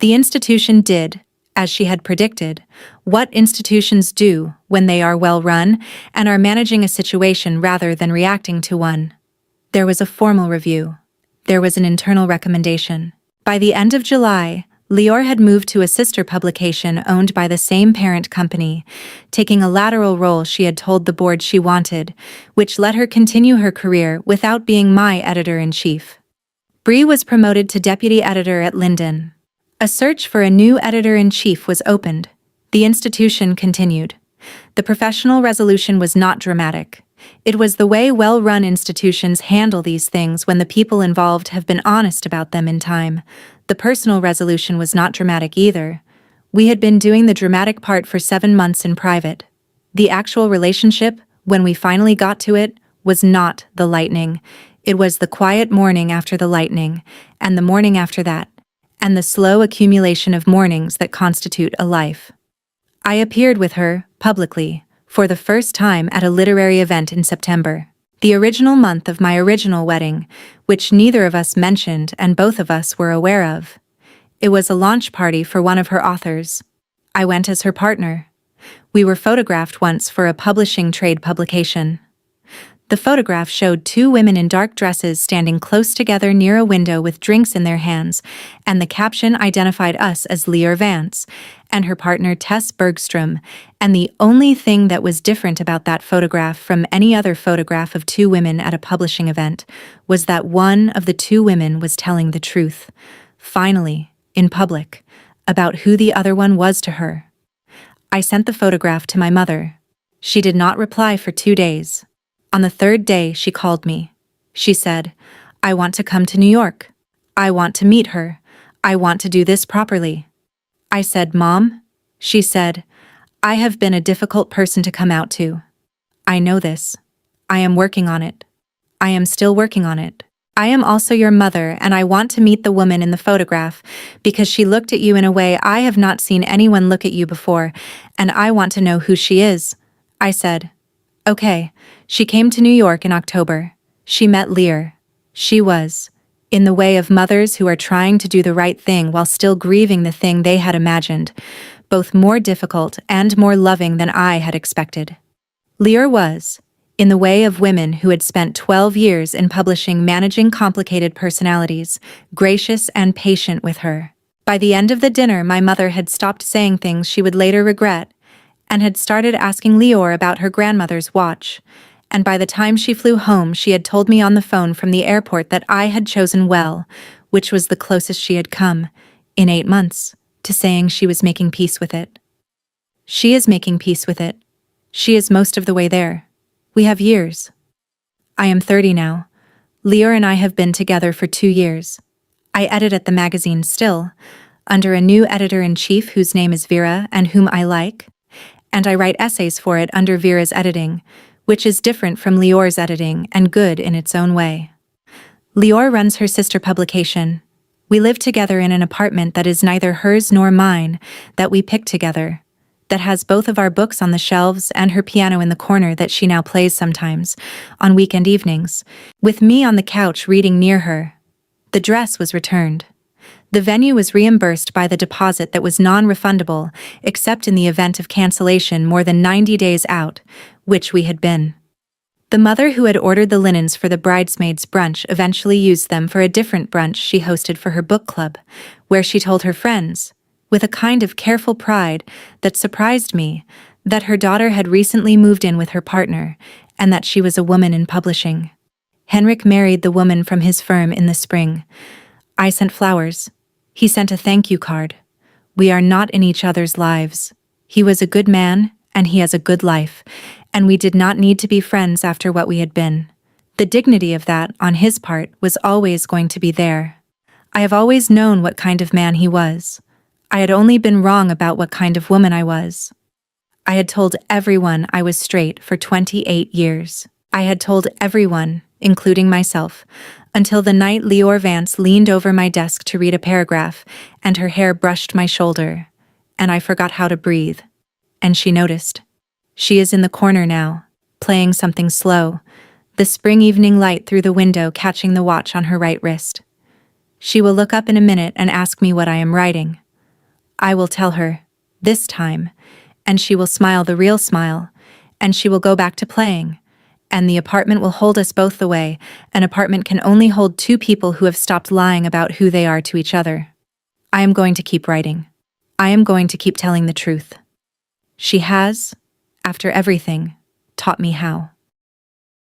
The institution did, as she had predicted, what institutions do when they are well run and are managing a situation rather than reacting to one. There was a formal review. There was an internal recommendation. By the end of July, Lior had moved to a sister publication owned by the same parent company, taking a lateral role she had told the board she wanted, which let her continue her career without being my editor-in-chief. Bree was promoted to deputy editor at Linden. A search for a new editor-in-chief was opened. The institution continued. The professional resolution was not dramatic. It was the way well-run institutions handle these things when the people involved have been honest about them in time. The personal resolution was not dramatic either. We had been doing the dramatic part for 7 months in private. The actual relationship, when we finally got to it, was not the lightning. It was the quiet morning after the lightning, and the morning after that, and the slow accumulation of mornings that constitute a life. I appeared with her, publicly, for the first time at a literary event in September, the original month of my original wedding, which neither of us mentioned and both of us were aware of. It was a launch party for one of her authors. I went as her partner. We were photographed once for a publishing trade publication. The photograph showed two women in dark dresses standing close together near a window with drinks in their hands, and the caption identified us as Lyur Vance and her partner Tess Bergstrom, and the only thing that was different about that photograph from any other photograph of two women at a publishing event was that one of the two women was telling the truth, finally, in public, about who the other one was to her. I sent the photograph to my mother. She did not reply for 2 days. On the third day, she called me. She said, "I want to come to New York. I want to meet her. I want to do this properly." I said, "Mom?" She said, "I have been a difficult person to come out to. I know this. I am working on it. I am still working on it. I am also your mother, and I want to meet the woman in the photograph because she looked at you in a way I have not seen anyone look at you before, and I want to know who she is." I said, "Okay." She came to New York in October. She met Lyur. She was, in the way of mothers who are trying to do the right thing while still grieving the thing they had imagined, both more difficult and more loving than I had expected. Lyur was, in the way of women who had spent 12 years in publishing managing complicated personalities, gracious and patient with her. By the end of the dinner, my mother had stopped saying things she would later regret, and had started asking Lyur about her grandmother's watch, and by the time she flew home she had told me on the phone from the airport that I had chosen well, which was the closest she had come, in 8 months, to saying she was making peace with it. She is making peace with it. She is most of the way there. We have years. I am 30 now. Lyur and I have been together for 2 years. I edit at the magazine still, under a new editor-in-chief whose name is Vera and whom I like, and I write essays for it under Vera's editing, which is different from Lyur's editing and good in its own way. Lyur runs her sister publication. We live together in an apartment that is neither hers nor mine, that we picked together, that has both of our books on the shelves and her piano in the corner that she now plays sometimes, on weekend evenings, with me on the couch reading near her. The dress was returned. The venue was reimbursed by the deposit that was non-refundable, except in the event of cancellation more than 90 days out, which we had been. The mother who had ordered the linens for the bridesmaids' brunch eventually used them for a different brunch she hosted for her book club, where she told her friends, with a kind of careful pride that surprised me, that her daughter had recently moved in with her partner, and that she was a woman in publishing. Henrik married the woman from his firm in the spring. I sent flowers. He sent a thank you card. We are not in each other's lives. He was a good man, and he has a good life, and we did not need to be friends after what we had been. The dignity of that, on his part, was always going to be there. I have always known what kind of man he was. I had only been wrong about what kind of woman I was. I had told everyone I was straight for 28 years. I had told everyone, including myself, until the night Lyur Vance leaned over my desk to read a paragraph, and her hair brushed my shoulder, and I forgot how to breathe. And she noticed. She is in the corner now, playing something slow, the spring evening light through the window catching the watch on her right wrist. She will look up in a minute and ask me what I am writing. I will tell her, this time, and she will smile the real smile, and she will go back to playing, and the apartment will hold us both the way. An apartment can only hold 2 people who have stopped lying about who they are to each other. I am going to keep writing. I am going to keep telling the truth. She has, after everything, taught me how.